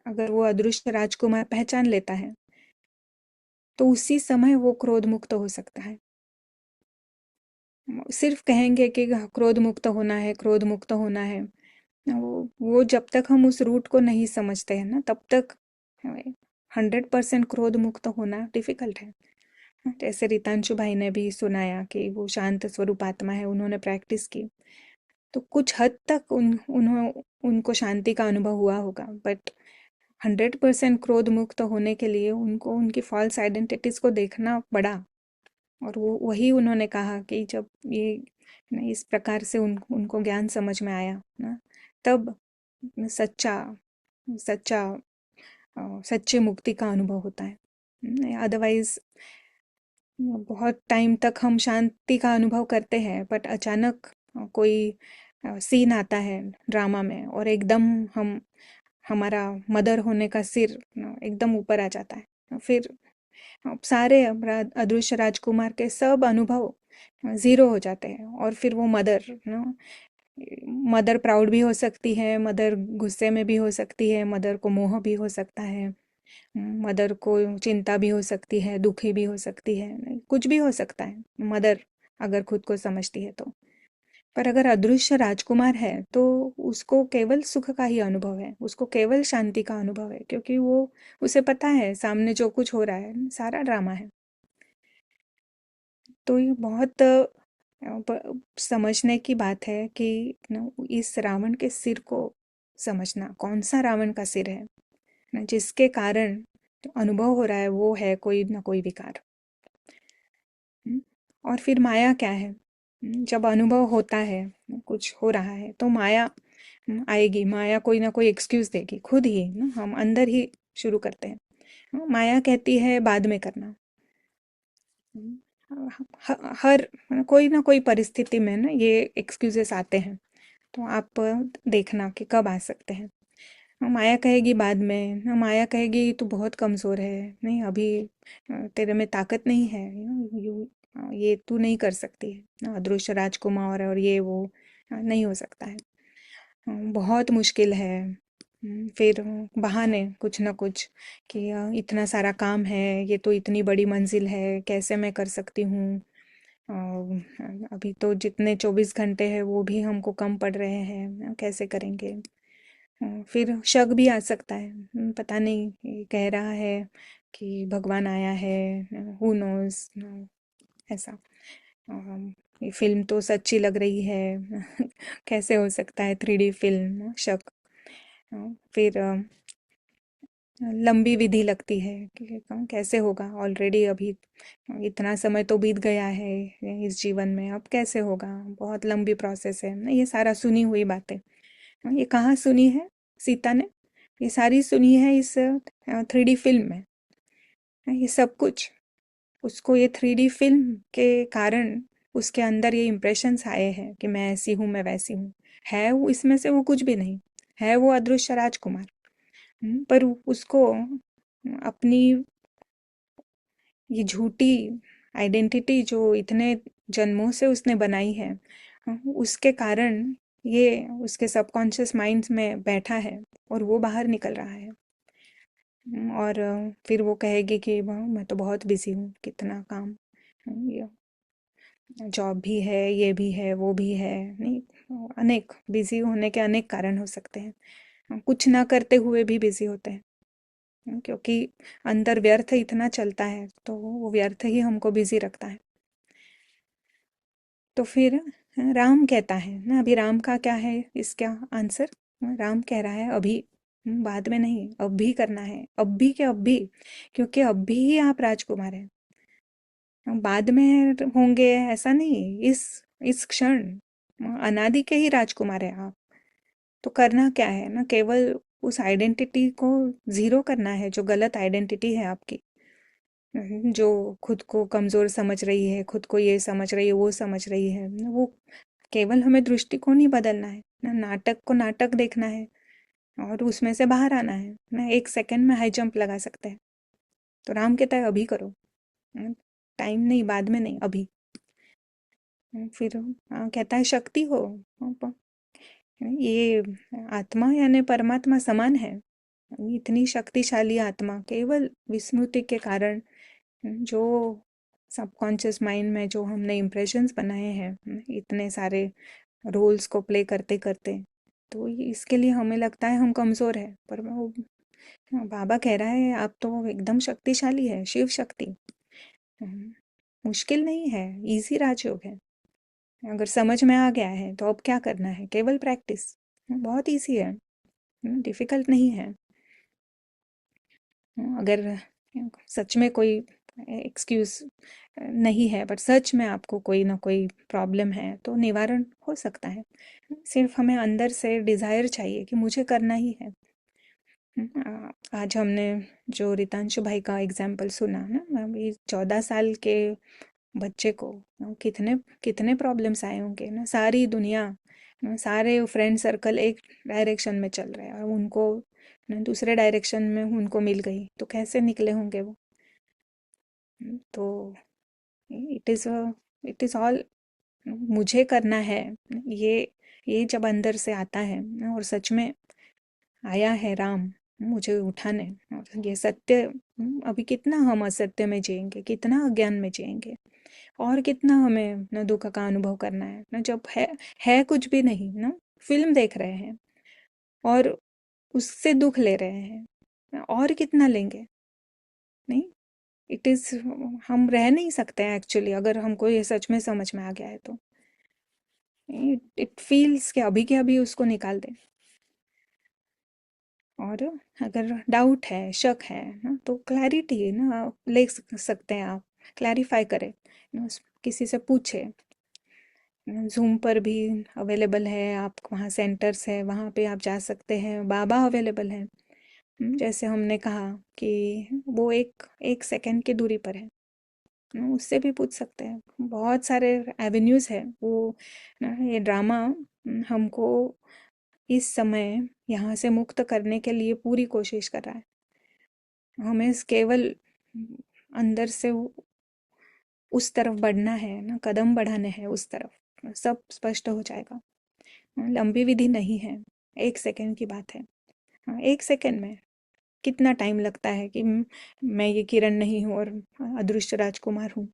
अगर वो अदृश्य राजकुमार पहचान लेता है तो उसी समय वो क्रोध मुक्त हो सकता है। सिर्फ कहेंगे कि क्रोध मुक्त होना है, क्रोध मुक्त होना है, वो जब तक हम उस रूट को नहीं समझते हैं ना, तब तक 100% क्रोध मुक्त होना डिफिकल्ट है। जैसे रितांशु भाई ने भी सुनाया कि वो शांत स्वरूप आत्मा है, उन्होंने प्रैक्टिस की तो कुछ हद तक उनको शांति का अनुभव हुआ होगा, बट 100% क्रोध मुक्त होने के लिए उनको उनकी फॉल्स आइडेंटिटीज को देखना पड़ा। और वो वही उन्होंने कहा कि जब ये इस प्रकार से उनको ज्ञान समझ में आया ना, तब सच्चा सच्चा सच्चे मुक्ति का अनुभव होता है। अदरवाइज बहुत टाइम तक हम शांति का अनुभव करते हैं, बट अचानक कोई सीन आता है ड्रामा में और एकदम हम हमारा मदर होने का सिर एकदम ऊपर आ जाता है। फिर सारे अदृश्य राजकुमार के सब अनुभव ज़ीरो हो जाते हैं और फिर वो मदर मदर प्राउड भी हो सकती है, मदर गुस्से में भी हो सकती है, मदर को मोह भी हो सकता है, मदर को चिंता भी हो सकती है, दुखी भी हो सकती है, कुछ भी हो सकता है मदर अगर खुद को समझती है तो। पर अगर अदृश्य राजकुमार है तो उसको केवल सुख का ही अनुभव है, उसको केवल शांति का अनुभव है, क्योंकि वो उसे पता है सामने जो कुछ हो रहा है सारा ड्रामा है। तो ये बहुत समझने की बात है कि इस रावण के सिर को समझना, कौन सा रावण का सिर है जिसके कारण जो अनुभव हो रहा है वो है कोई ना कोई विकार। हम्म, और फिर माया क्या है? जब अनुभव होता है, कुछ हो रहा है, तो माया आएगी, माया कोई ना कोई एक्सक्यूज देगी खुद ही ना, हम अंदर ही शुरू करते हैं। माया कहती है बाद में करना। हर कोई ना कोई परिस्थिति में ना ये एक्सक्यूजेस आते हैं, तो आप देखना कि कब आ सकते हैं। माया कहेगी बाद में, माया कहेगी तू बहुत कमज़ोर है, नहीं अभी तेरे में ताकत नहीं है, ये तू नहीं कर सकती है, अदृश्य राजकुमार और ये वो नहीं हो सकता है, बहुत मुश्किल है। फिर बहाने कुछ ना कुछ कि इतना सारा काम है, ये तो इतनी बड़ी मंजिल है, कैसे मैं कर सकती हूँ, अभी तो जितने 24 घंटे हैं वो भी हमको कम पड़ रहे हैं, कैसे करेंगे। फिर शक भी आ सकता है, पता नहीं ये कह रहा है कि भगवान आया है, हु नोज, ऐसा। ये फिल्म तो सच्ची लग रही है कैसे हो सकता है 3D फिल्म, शक। फिर लंबी विधि लगती है कि कैसे होगा, ऑलरेडी अभी इतना समय तो बीत गया है इस जीवन में, अब कैसे होगा, बहुत लंबी प्रोसेस है, ये सारा सुनी हुई बातें। ये कहाँ सुनी है सीता ने? ये सारी सुनी है इस 3D फिल्म में। ये सब कुछ उसको ये 3D फिल्म के कारण उसके अंदर ये इम्प्रेशंस आए हैं कि मैं ऐसी हूँ, मैं वैसी हूँ। है वो इसमें से वो कुछ भी नहीं, है वो अदृश्य राजकुमार। पर उसको अपनी ये झूठी आइडेंटिटी जो इतने जन्मों से उसने बनाई है, उसके कारण ये उसके सबकॉन्शियस माइंड में बैठा है और वो बाहर निकल रहा है। और फिर वो कहेगी कि मैं तो बहुत बिजी हूँ, कितना काम, ये जॉब भी है, ये भी है, वो भी है, नहीं, अनेक बिजी होने के अनेक कारण हो सकते हैं। कुछ ना करते हुए भी बिजी होते हैं, क्योंकि अंदर व्यर्थ इतना चलता है, तो वो व्यर्थ ही हमको बिजी रखता है। तो फिर राम कहता है ना, अभी राम का क्या है इसका आंसर? राम कह रहा है अभी, बाद में नहीं, अब भी करना है, अब भी के अब भी, क्योंकि अब भी ही आप राजकुमार हैं। बाद में होंगे ऐसा नहीं, इस क्षण अनादि के ही राजकुमार हैं आप। तो करना क्या है ना, केवल उस आइडेंटिटी को जीरो करना है, जो गलत आइडेंटिटी है आपकी, जो खुद को कमजोर समझ रही है, खुद को ये समझ रही है, वो समझ रही है, वो केवल हमें दृष्टिकोण ही बदलना है ना, नाटक को नाटक देखना है और उसमें से बाहर आना है ना। 1 सेकंड में हाई जंप लगा सकते हैं। तो राम कहता है अभी करो, टाइम नहीं, बाद में नहीं, अभी। फिर कहता है शक्ति हो, ये आत्मा यानी परमात्मा समान है। इतनी शक्तिशाली आत्मा केवल विस्मृति के कारण, जो सबकॉन्शियस माइंड में जो हमने इम्प्रेशंस बनाए हैं इतने सारे रोल्स को प्ले करते करते, तो इसके लिए हमें लगता है हम कमज़ोर है, पर वो बाबा कह रहा है आप तो एकदम शक्तिशाली है, शिव शक्ति। हम्म, मुश्किल नहीं है, इजी राजयोग है। अगर समझ में आ गया है तो अब क्या करना है, केवल प्रैक्टिस, बहुत इजी है, डिफिकल्ट नहीं है। अगर सच में कोई एक्सक्यूज नहीं है, बट सच में आपको कोई ना कोई प्रॉब्लम है, तो निवारण हो सकता है। सिर्फ हमें अंदर से डिजायर चाहिए कि मुझे करना ही है। आज हमने जो रितांशु भाई का एग्जाम्पल सुना ना, अभी 14 साल के बच्चे को कितने कितने प्रॉब्लम्स आए होंगे ना, सारी दुनिया, सारे फ्रेंड सर्कल एक डायरेक्शन में चल रहे हैं और उनको दूसरे डायरेक्शन में उनको मिल गई, तो कैसे निकले होंगे वो। तो इट इज़ ऑल मुझे करना है। ये ये जब अंदर से आता है और सच में आया है राम मुझे उठाने, और ये सत्य, अभी कितना हम असत्य में जिएंगे, कितना अज्ञान में जिएंगे, और कितना हमें न दुख का अनुभव करना है ना, जब है कुछ भी नहीं ना, फिल्म देख रहे हैं और उससे दुख ले रहे हैं, और कितना लेंगे? नहीं, इट इज, हम रह नहीं सकते हैं एक्चुअली, अगर हमको ये सच में समझ में आ गया है तो। इट फील्स कि अभी के अभी उसको निकाल दें। और अगर डाउट है, शक है ना, तो क्लैरिटी ना ले सकते हैं आप, क्लैरिफाई करें ना, किसी से पूछे। ज़ूम पर भी अवेलेबल है, आप वहाँ सेंटर्स है, वहाँ पे आप जा सकते हैं, बाबा अवेलेबल है। जैसे हमने कहा कि वो एक एक सेकंड की दूरी पर है, उससे भी पूछ सकते हैं। बहुत सारे एवेन्यूज़ है वो ना, ये ड्रामा हमको इस समय यहाँ से मुक्त करने के लिए पूरी कोशिश कर रहा है। हमें केवल अंदर से उस तरफ बढ़ना है ना, कदम बढ़ाने हैं उस तरफ, सब स्पष्ट हो जाएगा। लंबी विधि नहीं है, 1 सेकंड की बात है। हाँ, 1 सेकंड में कितना टाइम लगता है कि मैं ये किरण नहीं हूँ और अदृश्य राजकुमार हूँ।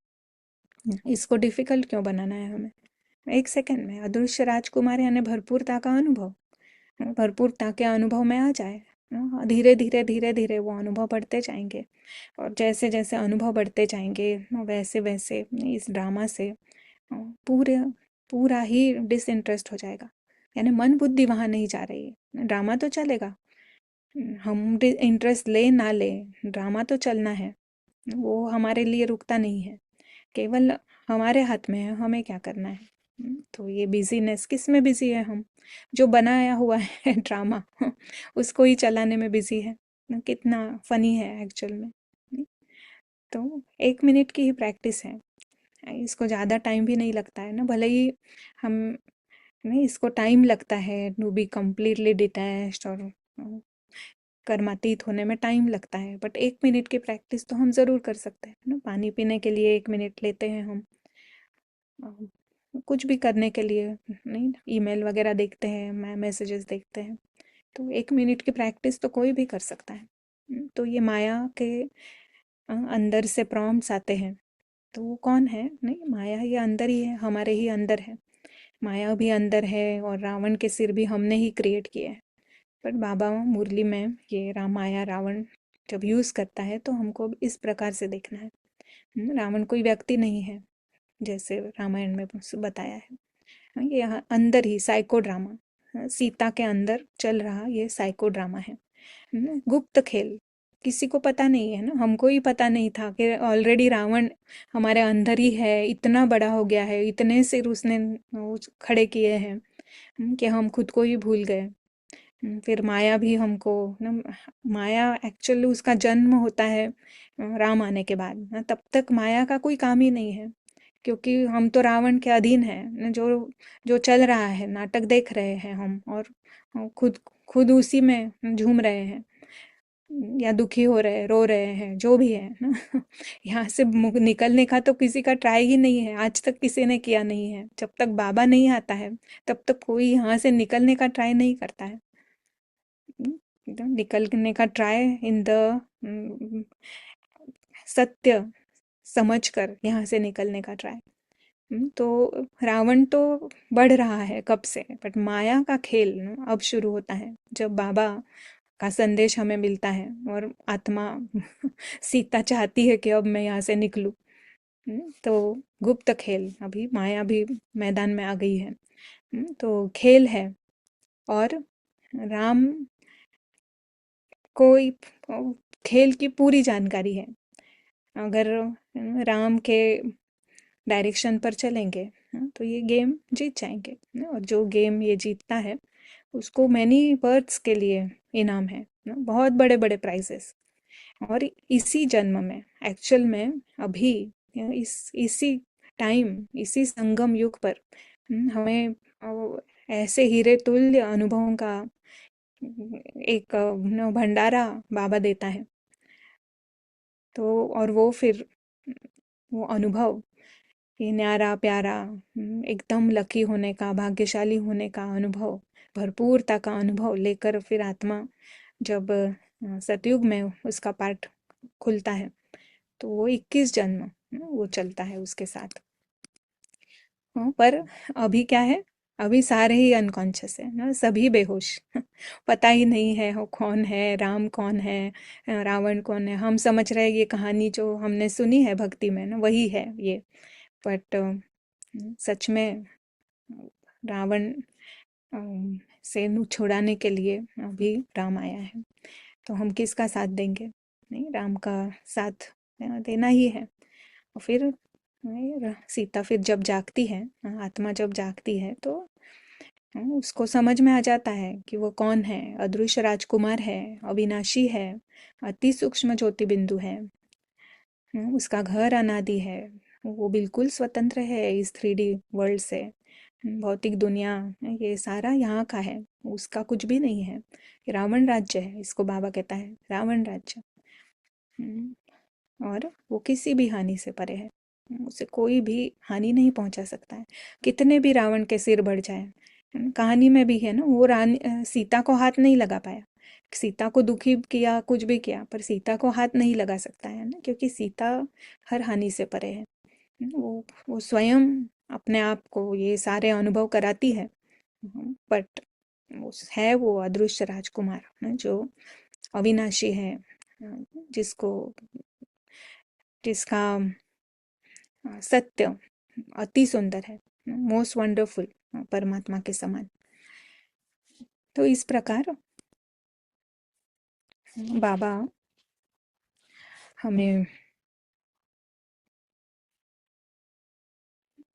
इसको डिफिकल्ट क्यों बनाना है हमें? 1 सेकंड में अदृश्य राजकुमार यानी भरपूरता का अनुभव, भरपूरता के अनुभव में आ जाए ना, धीरे धीरे धीरे धीरे वो अनुभव बढ़ते जाएंगे। और जैसे जैसे अनुभव बढ़ते जाएंगे वैसे वैसे इस ड्रामा से पूरे पूरा ही डिसइंटरेस्ट हो जाएगा, यानी मन बुद्धि वहाँ नहीं जा रही है, ड्रामा तो चलेगा, हम इंटरेस्ट ले ना ले, ड्रामा तो चलना है, वो हमारे लिए रुकता नहीं है। केवल हमारे हाथ में है, हमें क्या करना है। तो ये बिजीनेस किस में बिजी है हम? जो बनाया हुआ है ड्रामा उसको ही चलाने में बिजी है। कितना फनी है एक्चुअल में। तो 1 मिनट की ही प्रैक्टिस है, इसको ज़्यादा टाइम भी नहीं लगता है ना, भले ही हम, नहीं इसको टाइम लगता है टू बी कम्प्लीटली डिटैच्ड और कर्मातीत होने में टाइम लगता है, बट 1 मिनट की प्रैक्टिस तो हम ज़रूर कर सकते हैं ना। पानी पीने के लिए 1 मिनट लेते हैं हम, कुछ भी करने के लिए, नहीं, ईमेल वगैरह देखते हैं, मैसेजेस देखते हैं। तो 1 मिनट की प्रैक्टिस तो कोई भी कर सकता है। तो ये माया के अंदर से प्रॉम्प्ट्स आते हैं। तो वो कौन है? नहीं, माया ये अंदर ही है, हमारे ही अंदर है। माया भी अंदर है और रावण के सिर भी हमने ही क्रिएट किए हैं। पर बाबा मुरली में ये राम माया रावण जब यूज़ करता है तो हमको इस प्रकार से देखना है। रावण कोई व्यक्ति नहीं है, जैसे रामायण में बताया है। ये यहाँ अंदर ही साइको ड्रामा, सीता के अंदर चल रहा ये साइको ड्रामा है। गुप्त खेल, किसी को पता नहीं है ना, हमको ही पता नहीं था कि ऑलरेडी रावण हमारे अंदर ही है, इतना बड़ा हो गया है, इतने सिर उसने खड़े किए हैं, कि हम खुद को ही भूल गए। फिर माया भी हमको ना, माया एक्चुअली उसका जन्म होता है राम आने के बाद ना, तब तक माया का कोई काम ही नहीं है, क्योंकि हम तो रावण के अधीन हैं न, जो जो चल रहा है नाटक देख रहे हैं हम, और खुद खुद उसी में झूम रहे हैं, या दुखी हो रहे, रो रहे हैं, जो भी है ना। यहाँ से निकलने का तो किसी का ट्राई ही नहीं है, आज तक किसी ने किया नहीं है। जब तक बाबा नहीं आता है तब तक कोई यहाँ से निकलने का ट्राई नहीं करता है। निकलने का ट्राई इन द सत्य समझकर यहाँ से निकलने का ट्राई। तो रावण तो बढ़ रहा है कब से, बट माया का खेल अब शुरू होता है जब बाबा का संदेश हमें मिलता है और आत्मा सीता चाहती है कि अब मैं यहाँ से निकलूं। तो गुप्त खेल, अभी माया भी मैदान में आ गई है। तो खेल है, और राम को खेल की पूरी जानकारी है। अगर राम के डायरेक्शन पर चलेंगे, तो ये गेम जीत जाएंगे। और जो गेम ये जीतता है उसको मैनी बर्थ्स के लिए इनाम है, बहुत बड़े बड़े प्राइजेस। और इसी जन्म में, एक्चुअल में अभी, इसी टाइम, इसी संगम युग पर हमें ऐसे हीरे तुल्य अनुभवों का एक भंडारा बाबा देता है। तो और वो फिर वो अनुभव, ये न्यारा प्यारा, एकदम लकी होने का, भाग्यशाली होने का अनुभव, भरपूरता का अनुभव लेकर फिर आत्मा जब सतयुग में उसका पार्ट खुलता है, तो वो 21 जन्म वो चलता है उसके साथ। पर अभी क्या है, अभी सारे ही अनकॉन्शियस है ना, सभी बेहोश। पता ही नहीं है वो कौन है, राम कौन है, रावण कौन है। हम समझ रहे हैं ये कहानी जो हमने सुनी है भक्ति में ना, वही है ये। बट सच में रावण से छुड़ाने के लिए अभी राम आया है। तो हम किसका साथ देंगे? नहीं, राम का साथ देना ही है। और फिर सीता फिर जब जागती है, आत्मा जब जागती है, तो उसको समझ में आ जाता है कि वो कौन है। अदृश्य राजकुमार है, अविनाशी है, अति सूक्ष्म ज्योति बिंदु है। उसका घर अनादि है, वो बिल्कुल स्वतंत्र है इस 3D वर्ल्ड से। भौतिक दुनिया, ये सारा यहाँ का है, उसका कुछ भी नहीं है। ये रावण राज्य है, इसको बाबा कहता है रावण राज्य। और वो किसी भी हानि से परे है, उसे कोई भी हानि नहीं पहुंचा सकता है, कितने भी रावण के सिर बढ़ जाए। कहानी में भी है ना, वो रानी सीता को हाथ नहीं लगा पाया, सीता को दुखी किया, कुछ भी किया, पर सीता को हाथ नहीं लगा सकता है ना, क्योंकि सीता हर हानि से परे है। वो स्वयं अपने आप को ये सारे अनुभव कराती है। बट है वो अदृश्य राजकुमार जो अविनाशी है, जिसको जिसका सत्य अति सुंदर है, मोस्ट वंडरफुल, परमात्मा के समान। तो इस प्रकार बाबा हमें,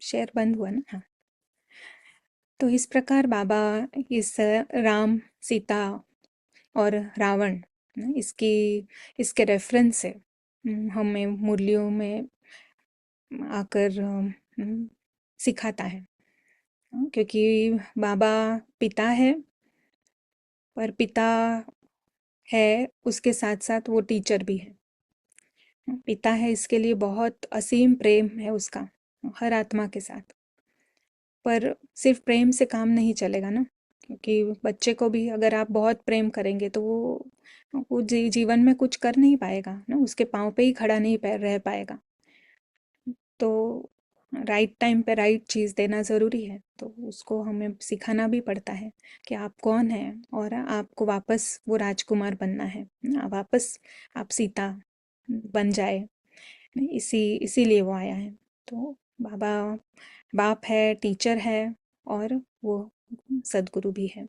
शेयर बंद हुआ ना, हाँ। तो इस प्रकार बाबा इस राम, सीता और रावण, इसकी इसके रेफरेंस से हमें मुरलियों में आकर सिखाता है। क्योंकि बाबा पिता है, पर पिता है उसके साथ साथ वो टीचर भी है। पिता है, इसके लिए बहुत असीम प्रेम है उसका, हर आत्मा के साथ। पर सिर्फ प्रेम से काम नहीं चलेगा ना, क्योंकि बच्चे को भी अगर आप बहुत प्रेम करेंगे तो वो जीवन में कुछ कर नहीं पाएगा ना, उसके पाँव पे ही खड़ा नहीं रह पाएगा। तो राइट टाइम पे राइट चीज़ देना ज़रूरी है, तो उसको हमें सिखाना भी पड़ता है कि आप कौन हैं और आपको वापस वो राजकुमार बनना है, वापस आप सीता बन जाए। इसीलिए वो आया है। तो बाबा बाप है, टीचर है, और वो सदगुरु भी है।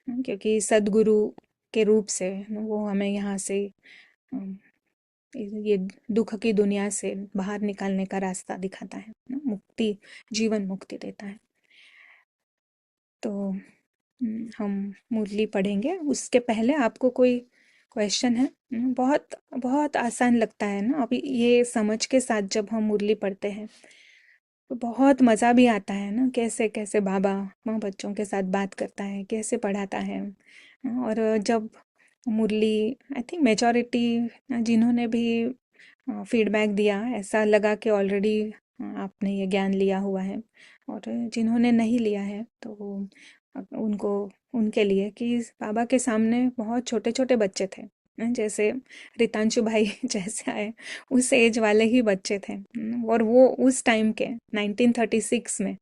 क्योंकि सदगुरु के रूप से वो हमें यहाँ से अम, ये दुख की दुनिया से बाहर निकालने का रास्ता दिखाता है, मुक्ति, जीवन मुक्ति देता है। तो हम मुरली पढ़ेंगे, उसके पहले आपको कोई क्वेश्चन है? बहुत बहुत आसान लगता है ना अभी ये समझ के साथ, जब हम मुरली पढ़ते हैं तो बहुत मज़ा भी आता है ना, कैसे कैसे बाबा माँ बच्चों के साथ बात करता है, कैसे पढ़ाता है। और जब मुरली, आई थिंक मेजॉरिटी जिन्होंने भी फीडबैक दिया, ऐसा लगा कि ऑलरेडी आपने ये ज्ञान लिया हुआ है। और जिन्होंने नहीं लिया है तो उनको, उनके लिए कि बाबा के सामने बहुत छोटे छोटे बच्चे थे, जैसे रितांशु भाई जैसे आए उस एज वाले ही बच्चे थे। और वो उस टाइम के 1936 में,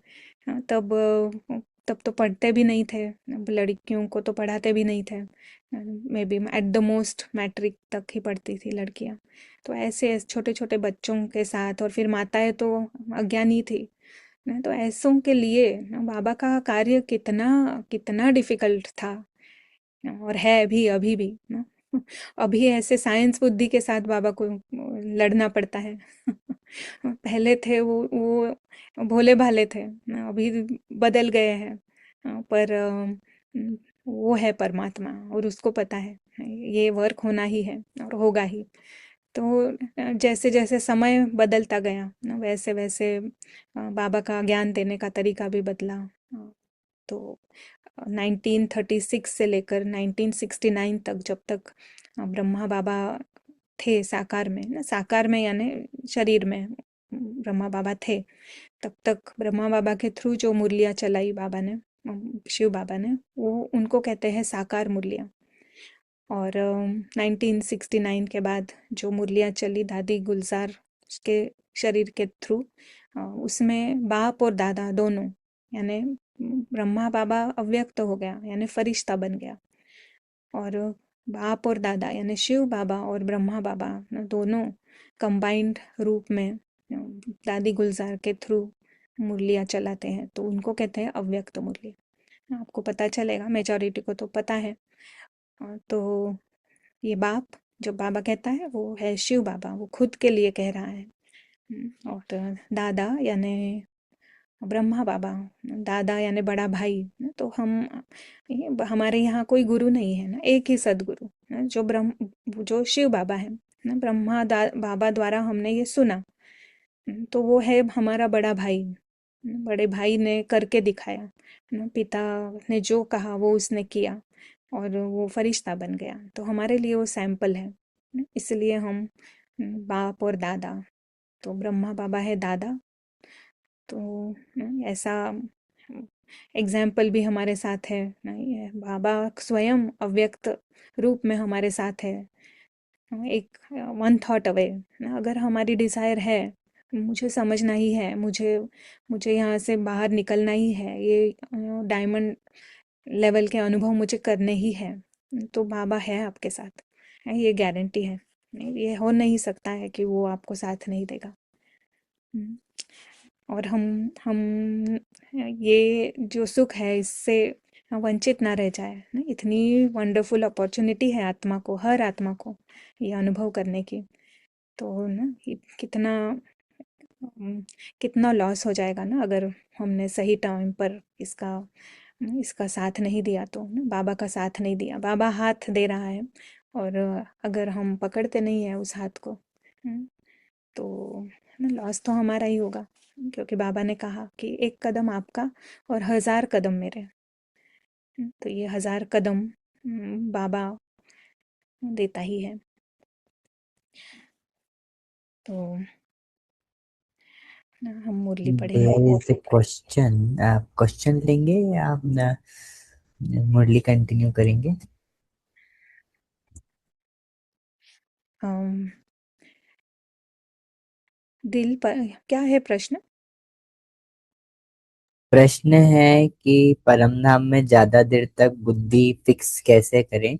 तब तो पढ़ते भी नहीं थे, अब लड़कियों को तो पढ़ाते भी नहीं थे, maybe at the most matric तक ही पढ़ती थी लड़कियां। तो ऐसे छोटे छोटे बच्चों के साथ, और फिर माताएं तो अज्ञानी थी ना, तो ऐसों के लिए ना बाबा का कार्य कितना कितना डिफिकल्ट था, और है भी अभी भी ना। अभी ऐसे साइंस बुद्धि के साथ बाबा को लड़ना पड़ता है। पहले थे वो भोले भाले थे, अभी बदल गए हैं। पर वो है परमात्मा, और उसको पता है ये वर्क होना ही है और होगा ही। तो जैसे जैसे समय बदलता गया ना, वैसे वैसे बाबा का ज्ञान देने का तरीका भी बदला। तो 1936 से लेकर 1969 तक, जब तक ब्रह्मा बाबा थे साकार में ना, साकार में यानी शरीर में ब्रह्मा बाबा थे, तब तक ब्रह्मा बाबा के थ्रू जो मुरलियाँ चलाई बाबा ने, शिव बाबा ने, वो उनको कहते हैं साकार मुरलियाँ। और 1969 के बाद जो मुरलियाँ चली दादी गुलजार के शरीर के थ्रू, उसमें बाप और दादा दोनों, यानी ब्रह्मा बाबा अव्यक्त हो गया यानी फरिश्ता बन गया, और बाप और दादा यानी शिव बाबा और ब्रह्मा बाबा दोनों कंबाइंड रूप में दादी गुलजार के थ्रू मुरलियाँ चलाते हैं, तो उनको कहते हैं अव्यक्त मुरली। आपको पता चलेगा, मेजॉरिटी को तो पता है। तो ये बाप, जो बाबा कहता है वो है शिव बाबा, वो खुद के लिए कह रहा है। और दादा यानी ब्रह्मा बाबा, दादा यानी बड़ा भाई। तो हमारे यहाँ कोई गुरु नहीं है ना, एक ही सदगुरु, जो जो शिव बाबा है ना, बाबा द्वारा हमने ये सुना। तो वो है हमारा बड़ा भाई। बड़े भाई ने करके दिखाया ना, पिता ने जो कहा वो उसने किया, और वो फरिश्ता बन गया, तो हमारे लिए वो सैंपल है। इसलिए हम बाप और दादा, तो ब्रह्मा बाबा है दादा। तो ऐसा एग्जाम्पल भी हमारे साथ है नहीं है, बाबा स्वयं अव्यक्त रूप में हमारे साथ है। एक वन थॉट अवे, अगर हमारी डिज़ायर है, मुझे समझना ही है, मुझे मुझे यहाँ से बाहर निकलना ही है, ये डायमंड लेवल के अनुभव मुझे करने ही है, तो बाबा है आपके साथ, ये गारंटी है। ये हो नहीं सकता है कि वो आपको साथ नहीं देगा। हम्म। और हम ये जो सुख है इससे वंचित ना रह जाए ना, इतनी वंडरफुल अपॉर्चुनिटी है आत्मा को, हर आत्मा को ये अनुभव करने की। तो ना कितना कितना लॉस हो जाएगा ना, अगर हमने सही टाइम पर इसका साथ नहीं दिया, तो ना बाबा का साथ नहीं दिया, बाबा हाथ दे रहा है, और अगर हम पकड़ते नहीं है उस हाथ को, तो ना लॉस तो हमारा ही होगा। क्योंकि बाबा ने कहा कि एक कदम आपका और 1000 कदम मेरे। तो ये 1000 कदम बाबा देता ही है। तो हम मुरली पढ़ेंगे। देयर इज ए क्वेश्चन, आप क्वेश्चन लेंगे या आप मुरली कंटिन्यू करेंगे? अम, दिल पर क्या है प्रश्न? प्रश्न है कि परम धाम में ज्यादा देर तक बुद्धि फिक्स कैसे करें,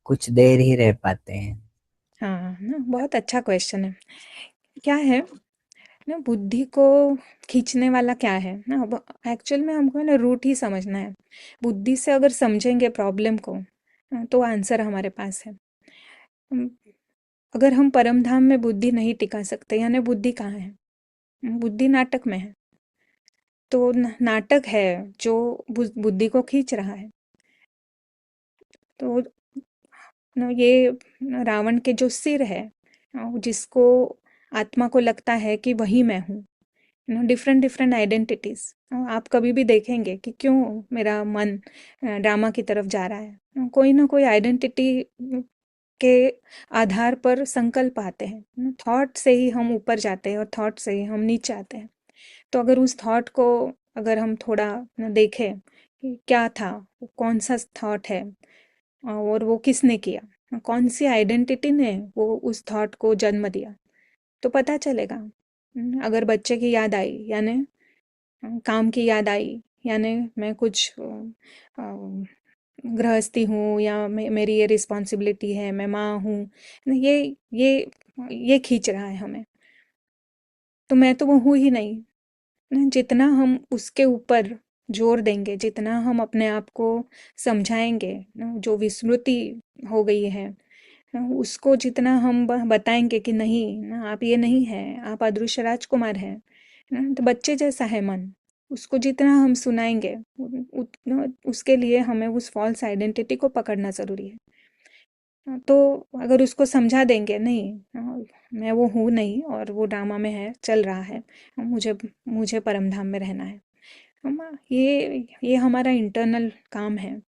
कुछ देर ही रह पाते हैं। हाँ ना, बहुत अच्छा क्वेश्चन है। क्या है ना, बुद्धि को खींचने वाला क्या है ना, अब एक्चुअल में हमको है ना रूट ही समझना है। बुद्धि से अगर समझेंगे प्रॉब्लम को, तो आंसर हमारे पास है। हम- अगर हम परम धाम में बुद्धि नहीं टिका सकते, यानी बुद्धि कहाँ है? बुद्धि नाटक में है। तो नाटक है जो बुद्धि को खींच रहा है। तो ये रावण के जो सिर है, जिसको आत्मा को लगता है कि वही मैं हूँ, डिफरेंट डिफरेंट आइडेंटिटीज। आप कभी भी देखेंगे कि क्यों मेरा मन ड्रामा की तरफ जा रहा है, कोई ना कोई आइडेंटिटी के आधार पर संकल्प आते हैं। थॉट से ही हम ऊपर जाते हैं और थॉट से ही हम नीचे आते हैं। तो अगर उस थॉट को, अगर हम थोड़ा देखें कि क्या था, वो कौन सा थॉट है, और वो किसने किया, कौन सी आइडेंटिटी ने वो उस थॉट को जन्म दिया, तो पता चलेगा। अगर बच्चे की याद आई, यानी काम की याद आई, यानी मैं कुछ गृहस्थी हूँ, या मेरी ये रिस्पॉन्सिबिलिटी है, मैं माँ हूँ, ये ये ये खींच रहा है हमें। तो मैं तो वो हूँ ही नहीं। जितना हम उसके ऊपर जोर देंगे, जितना हम अपने आप को समझाएंगे ना, जो विस्मृति हो गई है ना, उसको जितना हम बताएंगे कि नहीं ना, आप ये नहीं हैं, आप अदृश्य राजकुमार हैं ना, तो बच्चे जैसा है मन, उसको जितना हम सुनाएंगे उतना उसके लिए हमें उस फॉल्स आइडेंटिटी को पकड़ना जरूरी है। तो अगर उसको समझा देंगे नहीं, मैं वो हूँ नहीं, और वो ड्रामा में है, चल रहा है, मुझे मुझे परम धाम में रहना है। ये हमारा इंटरनल काम है।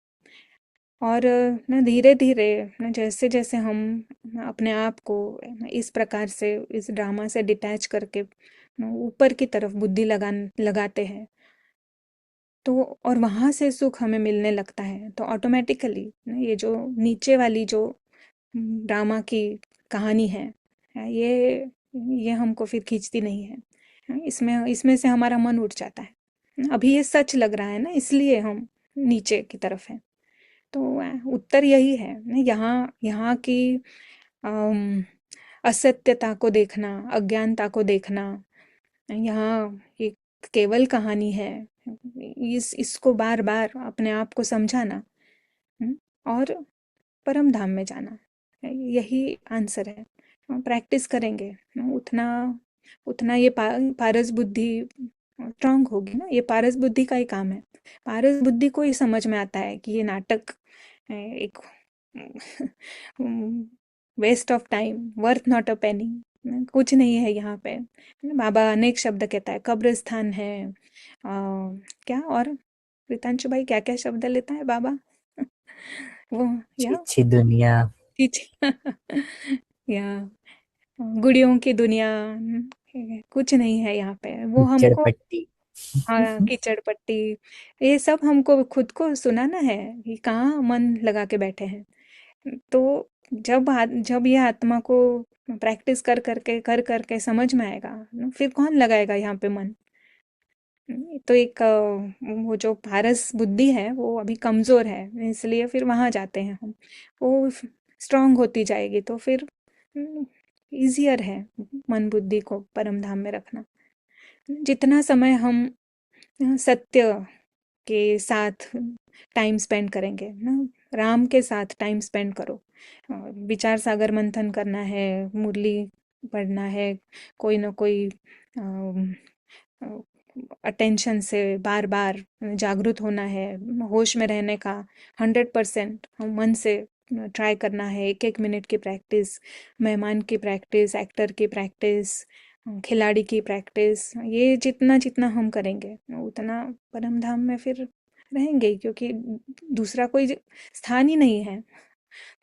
और ना धीरे धीरे ना, जैसे जैसे हम अपने आप को इस प्रकार से, इस ड्रामा से डिटैच करके ना ऊपर की तरफ बुद्धि लगाते हैं, तो और वहाँ से सुख हमें मिलने लगता है, तो ऑटोमेटिकली ये जो नीचे वाली जो ड्रामा की कहानी है, ये हमको फिर खींचती नहीं है। इसमें इसमें से हमारा मन उठ जाता है। अभी ये सच लग रहा है ना, इसलिए हम नीचे की तरफ हैं। तो उत्तर यही है ना, यहाँ यहाँ की अम, असत्यता को देखना, अज्ञानता को देखना, यहाँ एक केवल कहानी है, इस इसको बार बार अपने आप को समझाना, हम्म, और परम धाम में जाना, यही आंसर है। प्रैक्टिस करेंगे उतना उतना ये पारस बुद्धि स्ट्रांग होगी ना, ये पारस बुद्धि का ही काम है। पारस बुद्धि को ही समझ में आता है कि ये नाटक एक waste of time, worth not a penny, कुछ नहीं है यहाँ पे। बाबा अनेक शब्द कहता है, कब्रिस्तान है, क्या और प्रीतांशु भाई क्या क्या शब्द लेता है बाबा? वो अच्छी या अच्छी दुनिया। टीच या गुड़ियों की दुनिया, कुछ नहीं है यहाँ पे, वो हमको। चरपट्टी। हाँ, कीचड़ पट्टी, ये सब हमको खुद को सुनाना है कि कहाँ मन लगा के बैठे हैं। तो जब ये आत्मा को प्रैक्टिस कर करके समझ में आएगा, फिर कौन लगाएगा यहाँ पे मन? तो एक वो जो पारस बुद्धि है वो अभी कमजोर है, इसलिए फिर वहां जाते हैं हम। वो स्ट्रांग होती जाएगी तो फिर इजियर है मन बुद्धि को परम धाम में रखना। जितना समय हम सत्य के साथ टाइम स्पेंड करेंगे ना, राम के साथ टाइम स्पेंड करो। विचार सागर मंथन करना है, मुरली पढ़ना है, कोई ना कोई अटेंशन से बार बार जागृत होना है, होश में रहने का 100% मन से ट्राई करना है। एक एक मिनट की प्रैक्टिस, मेहमान की प्रैक्टिस, एक्टर की प्रैक्टिस, खिलाड़ी की प्रैक्टिस, ये जितना जितना हम करेंगे उतना परम धाम में फिर रहेंगे ही, क्योंकि दूसरा कोई स्थान ही नहीं है।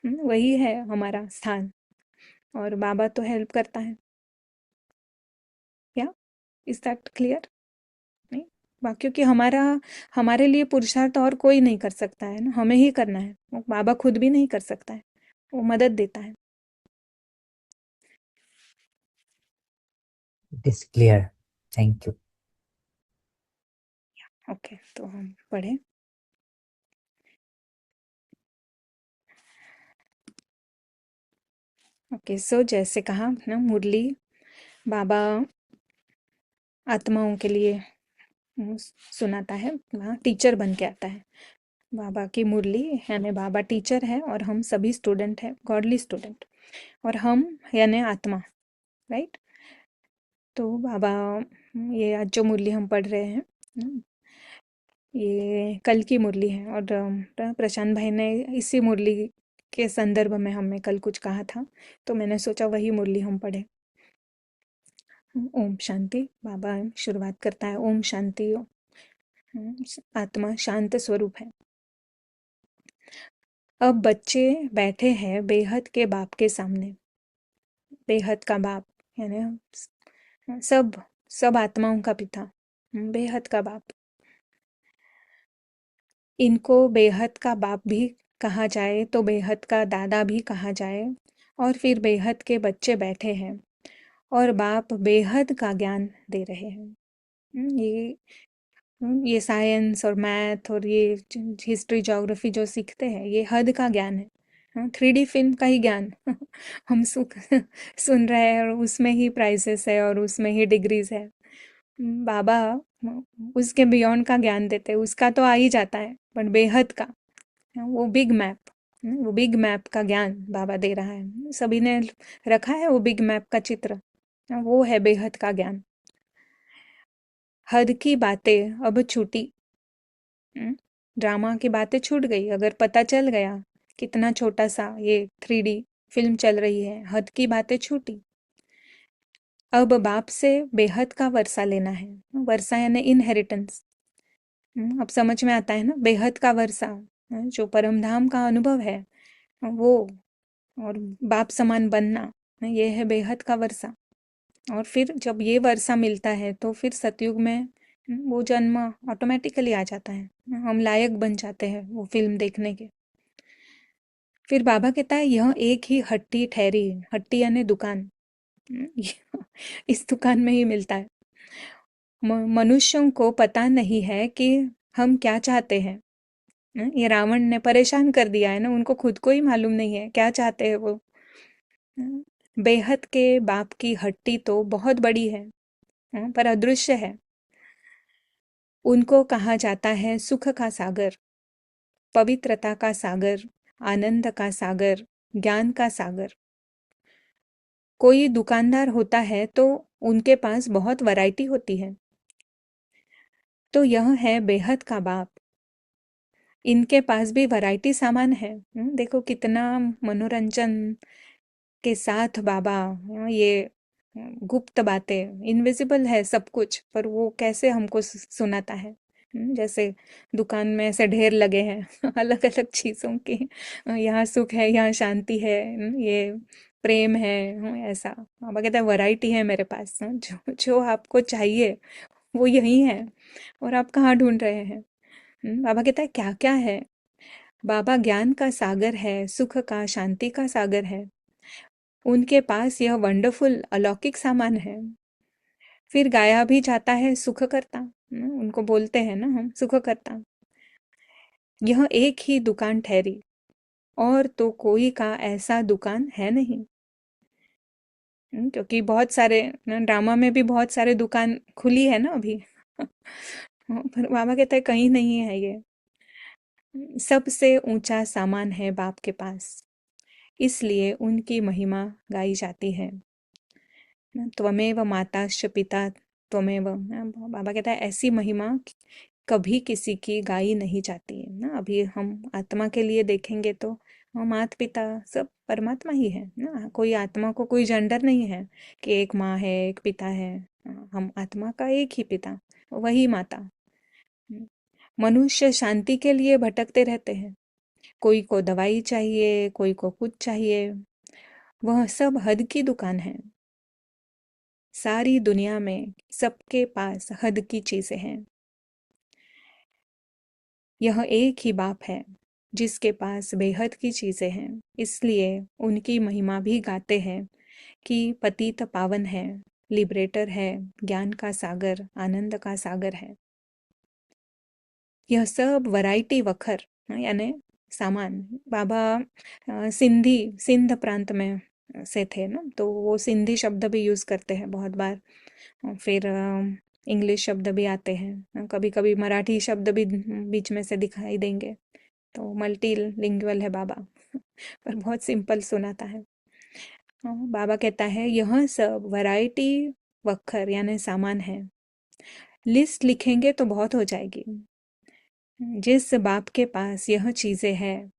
वही है हमारा स्थान, और बाबा तो हेल्प करता है। क्या इज दैट क्लियर? नहीं, क्योंकि हमारा हमारे लिए पुरुषार्थ और कोई नहीं कर सकता है ना, हमें ही करना है। वो बाबा खुद भी नहीं कर सकता है, वो मदद देता है। It is clear. Thank you. Okay, तो हम पढ़े। ओके, सो जैसे कहा ना, मुरली बाबा आत्माओं के लिए सुनाता है, वहाँ टीचर बन के आता है। बाबा की मुरली यानी बाबा टीचर है और हम सभी स्टूडेंट हैं, गॉडली स्टूडेंट। और हम यानी आत्मा, राइट। तो बाबा, ये आज जो मुरली हम पढ़ रहे हैं, ये कल की मुरली है। और प्रशांत भाई ने इसी मुरली के संदर्भ में हमें कल कुछ कहा था, तो मैंने सोचा वही मुरली हम पढ़े। ओम शांति। बाबा शुरुआत करता है, ओम शांति। आत्मा शांत स्वरूप है। अब बच्चे बैठे हैं बेहद के बाप के सामने। बेहद का बाप यानी सब सब आत्माओं का पिता, बेहद का बाप। इनको बेहद का बाप भी कहा जाए तो बेहद का दादा भी कहा जाए। और फिर बेहद के बच्चे बैठे हैं और बाप बेहद का ज्ञान दे रहे हैं। ये साइंस और मैथ और ये हिस्ट्री ज्योग्राफी जो सीखते हैं, ये हद का ज्ञान है। 3D फिल्म का ही ज्ञान हम सुन रहे हैं, और उसमें ही प्राइसेस है और उसमें ही डिग्रीज है। बाबा उसके बियॉन्ड का ज्ञान देते हैं, उसका तो आ ही जाता है, पर बेहद का, वो बिग मैप, वो बिग मैप का ज्ञान बाबा दे रहा है। सभी ने रखा है वो बिग मैप का चित्र, वो है बेहद का ज्ञान। हद की बातें अब छूटी। ड्रामा की बातें छूट गई, अगर पता चल गया कितना छोटा सा ये 3D फिल्म चल रही है, हद की बातें छूटी। अब बाप से बेहद का वर्षा लेना है। वर्षा यानी इनहेरिटेंस। अब समझ में आता है ना, बेहद का वर्षा, जो परम धाम का अनुभव है वो, और बाप समान बनना, ये है बेहद का वर्षा। और फिर जब ये वर्षा मिलता है तो फिर सतयुग में वो जन्म ऑटोमेटिकली आ जाता है, हम लायक बन जाते हैं वो फिल्म देखने के। फिर बाबा कहता है, यह एक ही हट्टी ठहरी, हट्टी यानी दुकान, इस दुकान में ही मिलता है। मनुष्यों को पता नहीं है कि हम क्या चाहते हैं। ये रावण ने परेशान कर दिया है ना, उनको खुद को ही मालूम नहीं है क्या चाहते हैं वो। बेहद के बाप की हट्टी तो बहुत बड़ी है, पर अदृश्य है। उनको कहा जाता है सुख का सागर, पवित्रता का सागर, आनंद का सागर, ज्ञान का सागर। कोई दुकानदार होता है तो उनके पास बहुत वैरायटी होती है, तो यह है बेहद का बाप। इनके पास भी वैरायटी सामान है। देखो कितना मनोरंजन के साथ बाबा, ये गुप्त बातें, इनविजिबल है सब कुछ, पर वो कैसे हमको सुनाता है। जैसे दुकान में ऐसे ढेर लगे हैं अलग अलग चीजों के, यहाँ सुख है, यहाँ शांति है, ये प्रेम है, ऐसा बाबा कहता है वैरायटी है मेरे पास, जो जो आपको चाहिए वो यही है, और आप कहाँ ढूंढ रहे हैं। बाबा कहता है क्या क्या है। बाबा ज्ञान का सागर है, सुख का, शांति का सागर है। उनके पास यह वंडरफुल अलौकिक सामान है। फिर गाया भी जाता है सुख करता, उनको बोलते हैं ना हम सुख करता। यह एक ही दुकान ठहरी, और तो कोई का ऐसा दुकान है नहीं। क्योंकि बहुत सारे ड्रामा में भी बहुत सारे दुकान खुली है ना अभी पर बाबा कहता है कहीं नहीं है ये। सबसे ऊंचा सामान है बाप के पास, इसलिए उनकी महिमा गाई जाती है। त्वमेव माताश्च पिता त्वमेव, बाबा कहता है ऐसी महिमा कभी किसी की गाई नहीं जाती है ना। अभी हम आत्मा के लिए देखेंगे तो हम माता पिता सब परमात्मा ही है ना, कोई आत्मा को कोई जेंडर नहीं है कि एक माँ है एक पिता है। हम आत्मा का एक ही पिता, वही माता। मनुष्य शांति के लिए भटकते रहते हैं, कोई को दवाई चाहिए, कोई को कुछ चाहिए। वह सब हद की दुकान है। सारी दुनिया में सबके पास हद की चीजें हैं। यह एक ही बाप है जिसके पास बेहद की चीजें हैं, इसलिए उनकी महिमा भी गाते हैं कि पतित पावन है, लिबरेटर है, ज्ञान का सागर, आनंद का सागर है। यह सब वैरायटी वखर, यानी सामान। बाबा सिंधी, सिंध प्रांत में से थे ना, तो वो सिंधी शब्द भी यूज करते हैं बहुत बार। फिर इंग्लिश शब्द भी आते हैं, कभी कभी मराठी शब्द भी बीच में से दिखाई देंगे। तो मल्टी लिंगुअल है बाबा। पर बहुत सिंपल सुनाता है। बाबा कहता है यह सब वैरायटी वखर यानी सामान है। लिस्ट लिखेंगे तो बहुत हो जाएगी। जिस बाप के पास यह चीजें हैं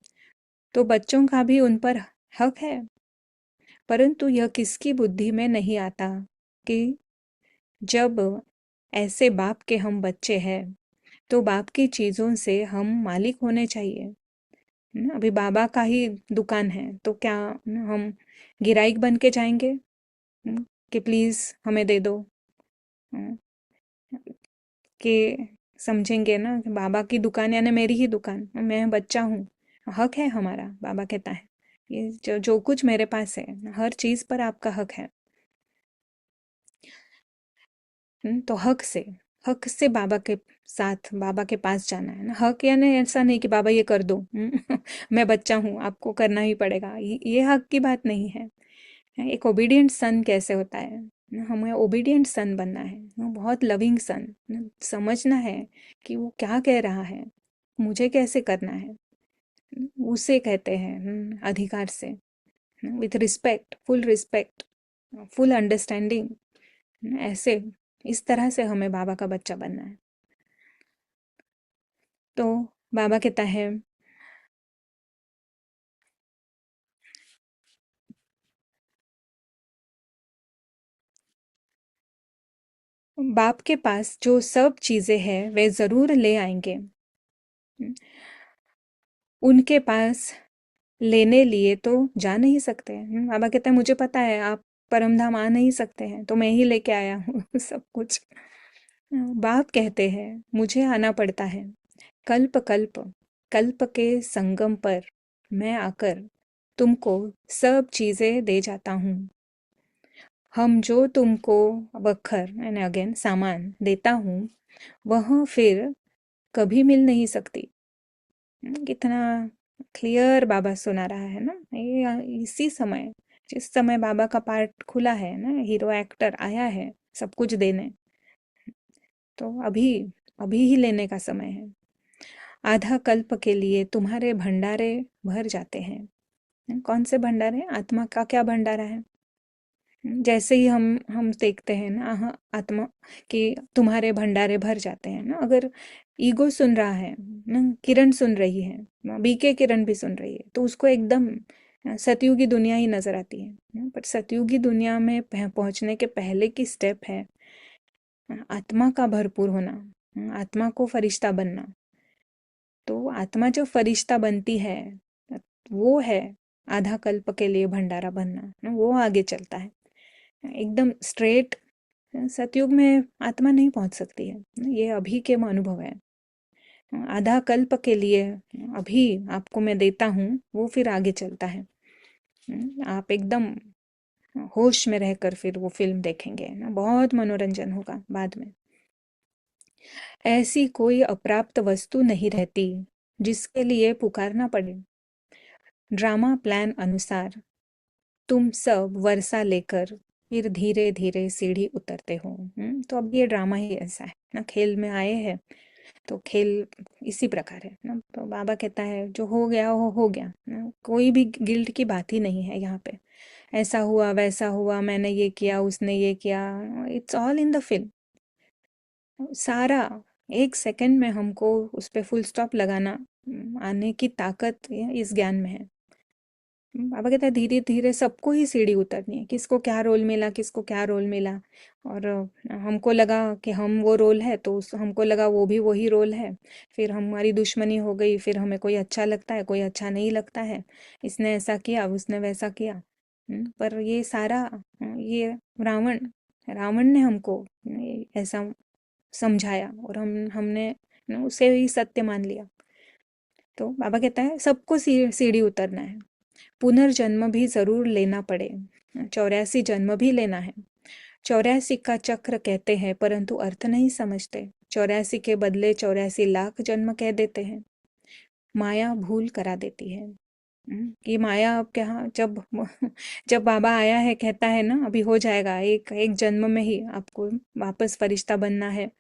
तो बच्चों का भी उन पर हक है, परंतु यह किसकी बुद्धि में नहीं आता कि जब ऐसे बाप के हम बच्चे हैं तो बाप की चीजों से हम मालिक होने चाहिए। अभी बाबा का ही दुकान है तो क्या हम गिराइक बन के जाएंगे कि प्लीज हमें दे दो, हम्म, कि समझेंगे ना कि बाबा की दुकान यानी मेरी ही दुकान, मैं बच्चा हूँ, हक है हमारा। बाबा कहता है ये जो जो कुछ मेरे पास है, हर चीज पर आपका हक है। तो हक से बाबा के साथ, बाबा के पास जाना है ना। हक यानी ऐसा नहीं कि बाबा ये कर दो, मैं बच्चा हूँ आपको करना ही पड़ेगा, ये हक की बात नहीं है। एक ओबीडियंट सन कैसे होता है, हमें ओबीडियंट सन बनना है, बहुत लविंग सन। समझना है कि वो क्या कह रहा है, मुझे कैसे करना है, उसे कहते हैं अधिकार से, with respect, full respect, full understanding. ऐसे इस तरह से हमें बाबा का बच्चा बनना है। तो बाबा कहता है बाप के पास जो सब चीजें हैं वे जरूर ले आएंगे। उनके पास लेने लिए तो जा नहीं सकते। बाबा कहते हैं मुझे पता है आप परमधाम आ नहीं सकते हैं तो मैं ही लेके आया हूँ सब कुछ। बाप कहते हैं मुझे आना पड़ता है। कल्प कल्प कल्प के संगम पर मैं आकर तुमको सब चीजें दे जाता हूँ। हम जो तुमको वखर यानी अगेन सामान देता हूँ वह फिर कभी मिल नहीं सकती। कितना क्लियर बाबा सुना रहा है ना। ये इसी समय, जिस समय बाबा का पार्ट खुला है ना, हीरो एक्टर आया है सब कुछ देने, तो अभी अभी ही लेने का समय है। आधा कल्प के लिए तुम्हारे भंडारे भर जाते हैं। कौन से भंडारे? आत्मा का क्या भंडारा है? जैसे ही हम देखते हैं ना, आत्मा कि तुम्हारे भंडारे भर जाते हैं ना, अगर ईगो सुन रहा है ना, किरण सुन रही है, बीके किरण भी सुन रही है, तो उसको एकदम सतयुगी दुनिया ही नजर आती है ना। पर सतयुगी दुनिया में पहुंचने के पहले की स्टेप है आत्मा का भरपूर होना, आत्मा को फरिश्ता बनना। तो आत्मा जो फरिश्ता बनती है वो है आधा कल्प के लिए भंडारा बनना, वो आगे चलता है एकदम स्ट्रेट। सतयुग में आत्मा नहीं पहुंच सकती है, ये अभी के अनुभव है। आधा कल्प के लिए अभी आपको मैं देता हूँ, वो फिर आगे चलता है। आप एकदम होश में रहकर फिर वो फिल्म देखेंगे ना, बहुत मनोरंजन होगा बाद में। ऐसी कोई अप्राप्त वस्तु नहीं रहती जिसके लिए पुकारना पड़े। ड्रामा प्लान अनुसार तुम सब वर्षा लेकर फिर धीरे धीरे सीढ़ी उतरते हो। तो अब ये ड्रामा ही ऐसा है ना, खेल में आए हैं तो खेल इसी प्रकार है ना। तो बाबा कहता है जो हो गया वो हो गया ना, कोई भी गिल्ट की बात ही नहीं है यहाँ पे। ऐसा हुआ वैसा हुआ, मैंने ये किया उसने ये किया, it's all in the film. सारा एक सेकंड में हमको उस पे फुल स्टॉप लगाना आने की ताकत इस ज्ञान में है। बाबा कहता है धीरे धीरे सबको ही सीढ़ी उतरनी है, किसको क्या रोल मिला, किसको क्या रोल मिला। और हमको लगा कि हम वो रोल है तो हमको लगा वो भी वही रोल है। फिर हमारी दुश्मनी हो गई, फिर हमें कोई अच्छा लगता है कोई अच्छा नहीं लगता है, इसने ऐसा किया उसने वैसा किया। पर ये सारा ये रावण रावण ने हमको ऐसा समझाया और हमने उसे ही सत्य मान लिया। तो बाबा कहता है सबको सीढ़ी उतरना है, पुनर्जन्म भी जरूर लेना पड़े, 84 जन्म भी लेना है। 84 का चक्र कहते हैं परंतु अर्थ नहीं समझते, 84 के बदले 84 लाख जन्म कह देते हैं। माया भूल करा देती है। कि माया अब क्या, जब जब बाबा आया है कहता है ना अभी हो जाएगा, एक एक जन्म में ही आपको वापस फरिश्ता बनना है,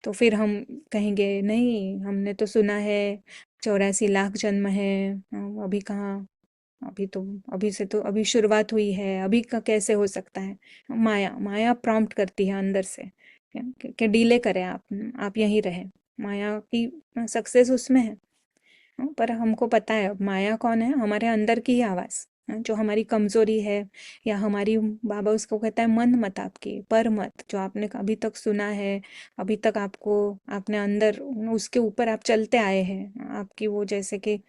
तो फिर हम कहेंगे नहीं हमने तो सुना है 84 लाख जन्म है, अभी कहाँ, अभी तो, अभी से तो अभी शुरुआत हुई है, अभी का कैसे हो सकता है। माया माया प्रॉम्प्ट करती है अंदर से कि डिले करें, आप यहीं रहें। माया की सक्सेस उसमें है। पर हमको पता है अब माया कौन है, हमारे अंदर की ही आवाज़, जो हमारी कमजोरी है, या हमारी, बाबा उसको कहता है मन मत आपकी, पर मत, जो आपने अभी तक सुना है, अभी तक आपको, आपने अंदर उसके ऊपर आप चलते आए हैं, आपकी वो जैसे कि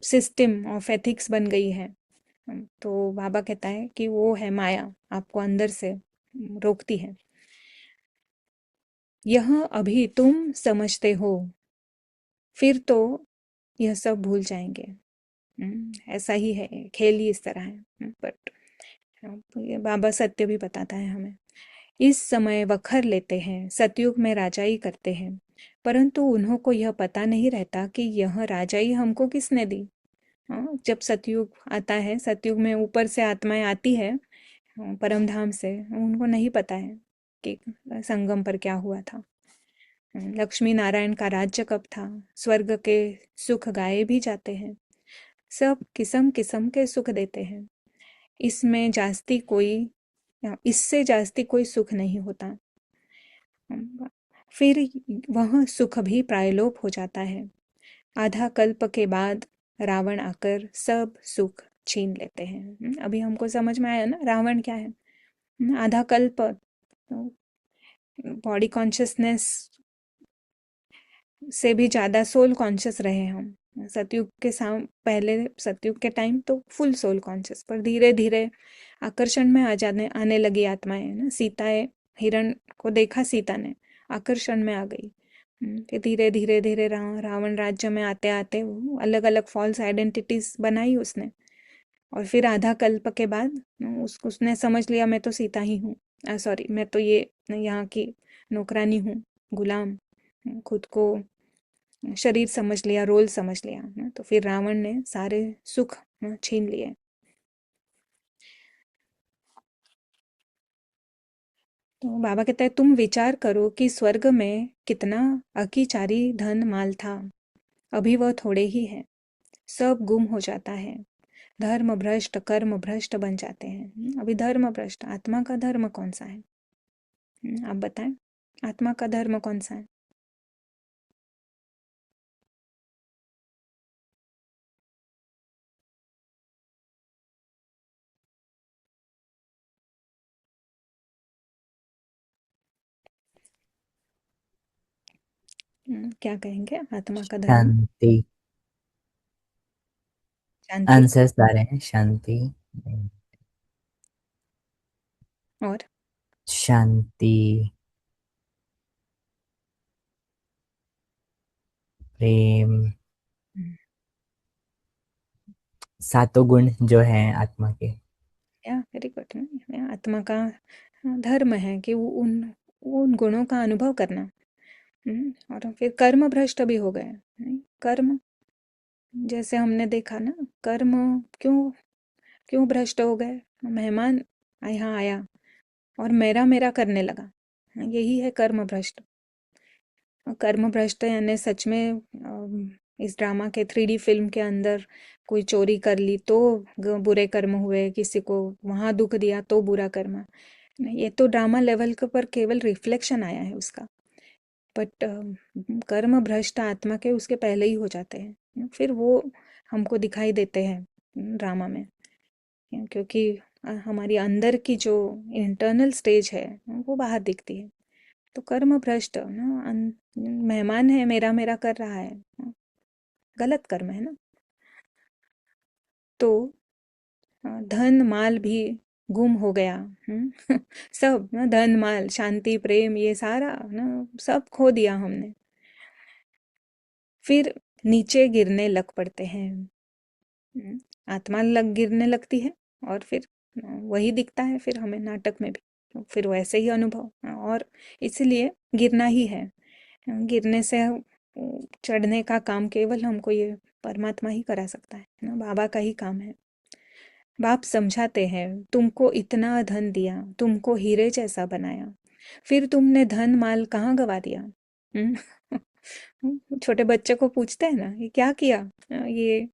सिस्टम ऑफ एथिक्स बन गई है। तो बाबा कहता है कि वो है माया, आपको अंदर से रोकती है। यह अभी तुम समझते हो, फिर तो यह सब भूल जाएंगे। ऐसा ही है, खेल ही इस तरह है। बट ये बाबा सत्य भी बताता है हमें। इस समय वखर लेते हैं, सतयुग में राजाई करते हैं, परंतु उन्हों को यह पता नहीं रहता कि यह राजाई हमको किसने दी। हाँ, जब सतयुग आता है, सतयुग में ऊपर से आत्माएं आती है, परम धाम से, उनको नहीं पता है कि संगम पर क्या हुआ था। लक्ष्मी नारायण का राज्य कब था, स्वर्ग के सुख गाए भी जाते हैं, सब किस्म किस्म के सुख देते हैं। इसमें जास्ती कोई, इससे जास्ती कोई सुख नहीं होता। फिर वह सुख भी प्रायलोप हो जाता है। आधा कल्प के बाद रावण आकर सब सुख छीन लेते हैं। अभी हमको समझ में आया ना रावण क्या है। आधा कल्प बॉडी कॉन्शियसनेस से भी ज्यादा सोल कॉन्शियस रहे हम। सतयुग के साम पहले, सतयुग के टाइम तो फुल सोल कॉन्शियस, पर धीरे धीरे आकर्षण में आ जाने आने लगी आत्माएं ना। सीताएं, हिरण को देखा सीता ने, आकर्षण में आ गई। फिर धीरे धीरे धीरे रावण राज्य में आते आते अलग अलग फॉल्स आइडेंटिटीज बनाई उसने। और फिर आधा कल्प के बाद उसने समझ लिया मैं तो सीता ही हूँ, सॉरी मैं तो ये यहाँ की नौकरानी हूँ, गुलाम। खुद को शरीर समझ लिया, रोल समझ लिया ना, तो फिर रावण ने सारे सुख छीन लिए। तो बाबा कहता है तुम विचार करो कि स्वर्ग में कितना अकीचारी धन माल था, अभी वह थोड़े ही है, सब गुम हो जाता है। धर्म भ्रष्ट कर्म भ्रष्ट बन जाते हैं। अभी धर्म भ्रष्ट, आत्मा का धर्म कौन सा है? आप बताएं, आत्मा का धर्म कौन सा है? क्या कहेंगे आत्मा का धर्म? शांति। शांति। आंसर्स आ रहे हैं, शांति, और शांति, प्रेम, हम्म, सातों गुण जो हैं आत्मा के। या वेरी गुड। आत्मा का धर्म है कि वो उन गुणों का अनुभव करना। और फिर कर्म भ्रष्ट भी हो गए। कर्म, जैसे हमने देखा ना, कर्म क्यों क्यों भ्रष्ट हो गए? मेहमान यहाँ आया और मेरा मेरा करने लगा, यही है कर्म भ्रष्ट। कर्म भ्रष्ट यानी सच में इस ड्रामा के 3D फिल्म के अंदर कोई चोरी कर ली तो बुरे कर्म हुए, किसी को वहां दुख दिया तो बुरा कर्म। नहीं, ये तो ड्रामा लेवल के पर केवल रिफ्लेक्शन आया है उसका। बट कर्म भ्रष्ट आत्मा के उसके पहले ही हो जाते हैं, फिर वो हमको दिखाई देते हैं ड्रामा में। क्योंकि हमारी अंदर की जो इंटरनल स्टेज है वो बाहर दिखती है। तो कर्म भ्रष्ट ना, मेहमान है मेरा मेरा कर रहा है, गलत कर्म है ना। तो धन माल भी गुम हो गया। सब ना, धन माल शांति प्रेम ये सारा ना, सब खो दिया हमने। फिर नीचे गिरने लग पड़ते हैं। हम्म, आत्मा लग गिरने लगती है, और फिर वही दिखता है फिर हमें नाटक में भी, तो फिर वैसे ही अनुभव, और इसलिए गिरना ही है। गिरने से चढ़ने का काम केवल हमको ये परमात्मा ही करा सकता है ना, बाबा का ही काम है। बाप समझाते हैं, तुमको इतना धन दिया, तुमको हीरे जैसा बनाया, फिर तुमने धन माल कहाँ गवा दिया? हम्म? छोटे बच्चे को पूछते हैं ना, ये क्या किया? ये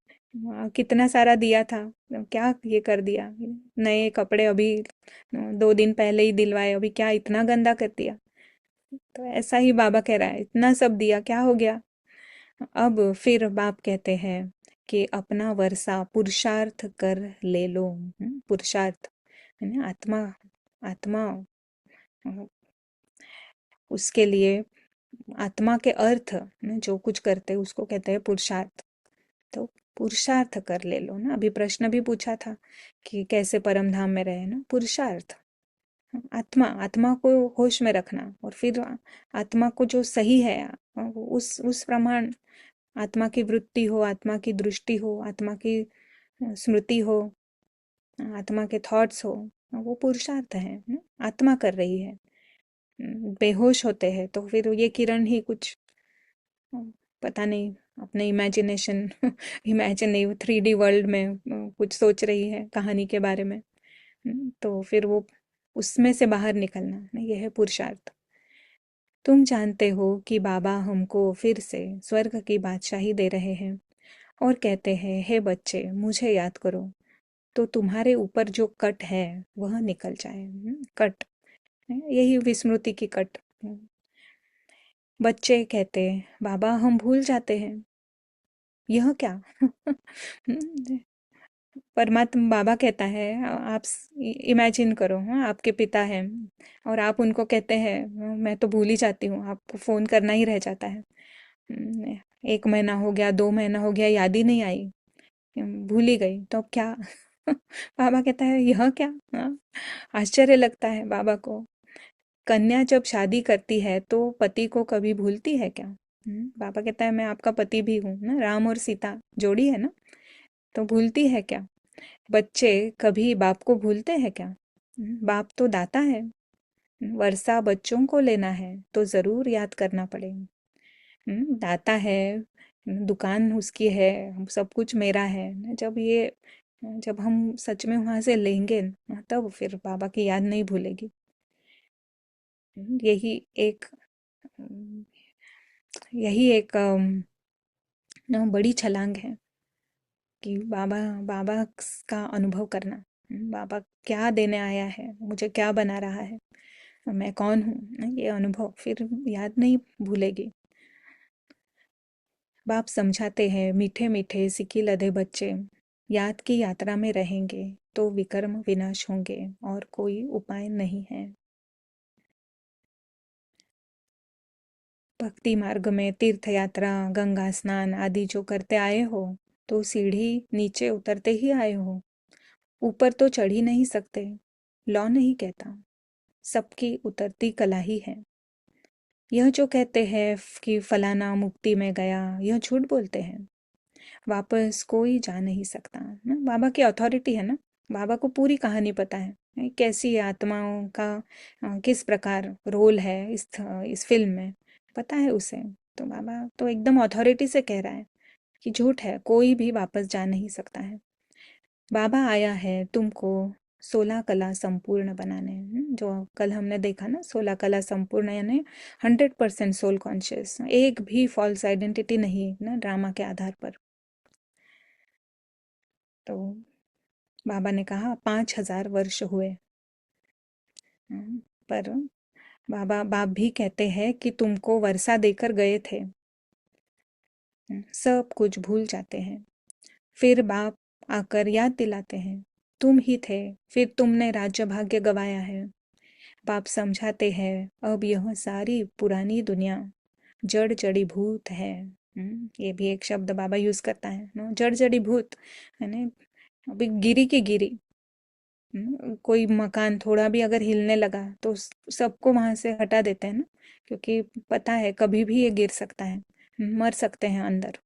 कितना सारा दिया था, क्या ये कर दिया? नए कपड़े अभी 2 दिन पहले ही दिलवाए, अभी क्या इतना गंदा कर दिया? तो ऐसा ही बाबा कह रहा है, इतना सब दिया, क्या हो गया? अब फिर बाप कहते हैं कि अपना वर्षा पुरुषार्थ कर ले लो। पुरुषार्थ है ना, आत्मा, आत्मा, अ, उसके लिए आत्मा के अर्थ न, जो कुछ करते हैं उसको कहते हैं पुरुषार्थ। तो पुरुषार्थ कर ले लो ना, अभी प्रश्न भी पूछा था कि कैसे परम धाम में रहे ना, पुरुषार्थ। आत्मा, आत्मा को होश में रखना, और फिर आत्मा को जो सही है, उस प्रमाण आत्मा की वृत्ति हो, आत्मा की दृष्टि हो, आत्मा की स्मृति हो, आत्मा के थॉट्स हो, वो पुरुषार्थ है ना, आत्मा कर रही है। बेहोश होते हैं तो फिर ये किरण ही कुछ पता नहीं, अपने इमेजिनेशन इमेजिन नहीं, 3D वर्ल्ड में कुछ सोच रही है कहानी के बारे में। तो फिर वो उसमें से बाहर निकलना ना, ये है पुरुषार्थ। तुम जानते हो कि बाबा हमको फिर से स्वर्ग की बादशाही दे रहे हैं, और कहते हैं, हे बच्चे मुझे याद करो, तो तुम्हारे ऊपर जो कट है वह निकल जाए। कट, यही विस्मृति की कट। बच्चे कहते, बाबा हम भूल जाते हैं। यह क्या? परमात्मा बाबा कहता है, आप इमेजिन करो, हाँ आपके पिता हैं, और आप उनको कहते हैं, मैं तो भूल ही जाती हूँ, आपको फोन करना ही रह जाता है। 1 महीना हो गया, 2 महीना हो गया, याद ही नहीं आई, भूल ही गई, तो अब क्या? बाबा कहता है, यह क्या? हाँ, आश्चर्य लगता है बाबा को। कन्या जब शादी करती है तो पति को कभी भूलती है क्या? बाबा कहता है, मैं आपका पति भी हूँ ना, राम और सीता जोड़ी है ना, तो भूलती है क्या? बच्चे कभी बाप को भूलते हैं क्या? बाप तो दाता है। वर्षा बच्चों को लेना है तो जरूर याद करना पड़ेगा। दाता है, दुकान उसकी है, सब कुछ मेरा है ना, जब हम सच में वहां से लेंगे ना, तब फिर बाबा की याद नहीं भूलेगी। यही एक अम, यही एक ना बड़ी छलांग है कि बाबा बाबा का अनुभव करना। बाबा क्या देने आया है, मुझे क्या बना रहा है, मैं कौन हूँ, ये अनुभव फिर याद नहीं भूलेगी। बाप समझाते हैं, मीठे मीठे सिक्की लदे बच्चे याद की यात्रा में रहेंगे तो विकर्म विनाश होंगे, और कोई उपाय नहीं है। भक्ति मार्ग में तीर्थ यात्रा, गंगा स्नान आदि जो करते आए हो, तो सीढ़ी नीचे उतरते ही आए हो, ऊपर तो चढ़ ही नहीं सकते। लॉ नहीं कहता, सबकी उतरती कला ही है। यह जो कहते हैं कि फलाना मुक्ति में गया, यह झूठ बोलते हैं। वापस कोई जा नहीं सकता ना, बाबा की अथॉरिटी है ना, बाबा को पूरी कहानी पता है कैसी आत्माओं का किस प्रकार रोल है इस फिल्म में, पता है उसे। तो बाबा तो एकदम अथॉरिटी से कह रहा है कि झूठ है, कोई भी वापस जा नहीं सकता है। बाबा आया है तुमको 16 कला संपूर्ण बनाने। जो कल हमने देखा ना, 16 कला संपूर्ण यानी 100% सोल कॉन्शियस, एक भी फॉल्स आइडेंटिटी नहीं ना ड्रामा के आधार पर। तो बाबा ने कहा 5,000 वर्ष हुए। पर बाबा बाप भी कहते हैं कि तुमको वर्षा देकर गए थे। सब कुछ भूल जाते हैं, फिर बाप आकर याद दिलाते हैं, तुम ही थे, फिर तुमने राज्य भाग्य गवाया है। बाप समझाते हैं, अब यह सारी पुरानी दुनिया जड़ जड़ी भूत है। ये भी एक शब्द बाबा यूज करता है ना, जड़ जड़ी भूत यानी अभी गिरी की गिरी। कोई मकान थोड़ा भी अगर हिलने लगा तो सबको वहां से हटा देते हैं ना, क्योंकि पता है कभी भी ये गिर सकता है, मर सकते हैं अंदर।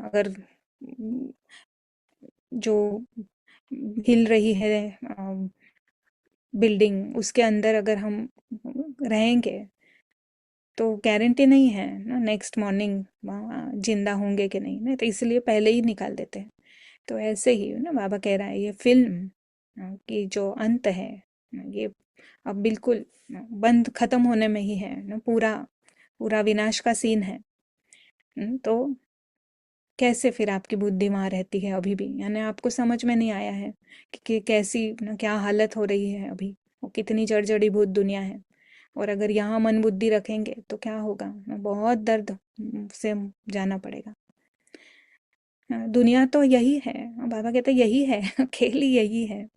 अगर जो हिल रही है बिल्डिंग, उसके अंदर अगर हम रहेंगे तो गारंटी नहीं है ना नेक्स्ट मॉर्निंग जिंदा होंगे कि नहीं, ना तो इसलिए पहले ही निकाल देते हैं। तो ऐसे ही ना बाबा कह रहा है ये फिल्म की जो अंत है ये अब बिल्कुल बंद खत्म होने में ही है ना, पूरा पूरा विनाश का सीन है। तो कैसे फिर आपकी बुद्धि वहां रहती है अभी भी, यानी आपको समझ में नहीं आया है कि कैसी ना क्या हालत हो रही है अभी, वो कितनी जर्जरी भूत दुनिया है। और अगर यहाँ मन बुद्धि रखेंगे तो क्या होगा ना, बहुत दर्द से जाना पड़ेगा। दुनिया तो यही है, बाबा कहते यही है खेल ही यही है।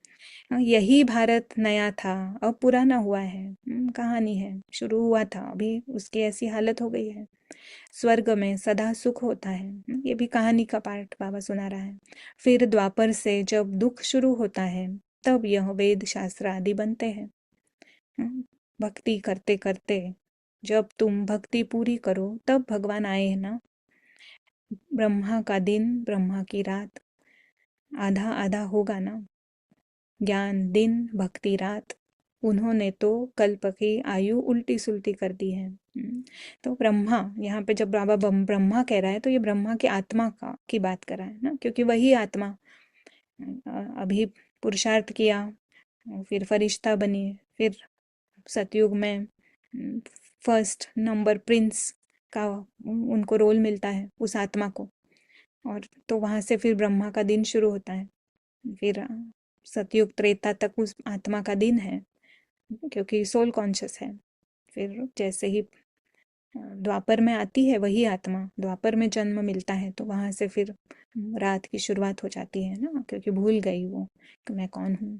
यही भारत नया था, अब पुराना हुआ है। कहानी है, शुरू हुआ था अभी उसकी ऐसी हालत हो गई है। स्वर्ग में सदा सुख होता है, ये भी कहानी का पार्ट बाबा सुना रहा है। फिर द्वापर से जब दुख शुरू होता है, तब यह वेद शास्त्र आदि बनते हैं। हम्म, भक्ति करते करते जब तुम भक्ति पूरी करो तब भगवान आए हैं ना। ब्रह्मा का दिन ब्रह्मा की रात, आधा आधा होगा ना। ज्ञान दिन भक्ति रात, उन्होंने तो कल्प की आयु उल्टी सुल्टी कर दी है। तो ब्रह्मा यहाँ पे जब बाबा ब्रह्मा कह रहा है तो ये ब्रह्मा की आत्मा का की बात कर रहा है ना, क्योंकि वही आत्मा अभी पुरुषार्थ किया, फिर फरिश्ता बनी, फिर सतयुग में फर्स्ट नंबर प्रिंस का उनको रोल मिलता है उस आत्मा को। और तो वहां से फिर ब्रह्मा का दिन शुरू होता है। फिर सतयुग त्रेता तक उस आत्मा का दिन है, क्योंकि सोल कॉन्शियस है। फिर जैसे ही द्वापर में आती है वही आत्मा, द्वापर में जन्म मिलता है तो वहां से फिर रात की शुरुआत हो जाती है ना, क्योंकि भूल गई वो कि मैं कौन हूँ।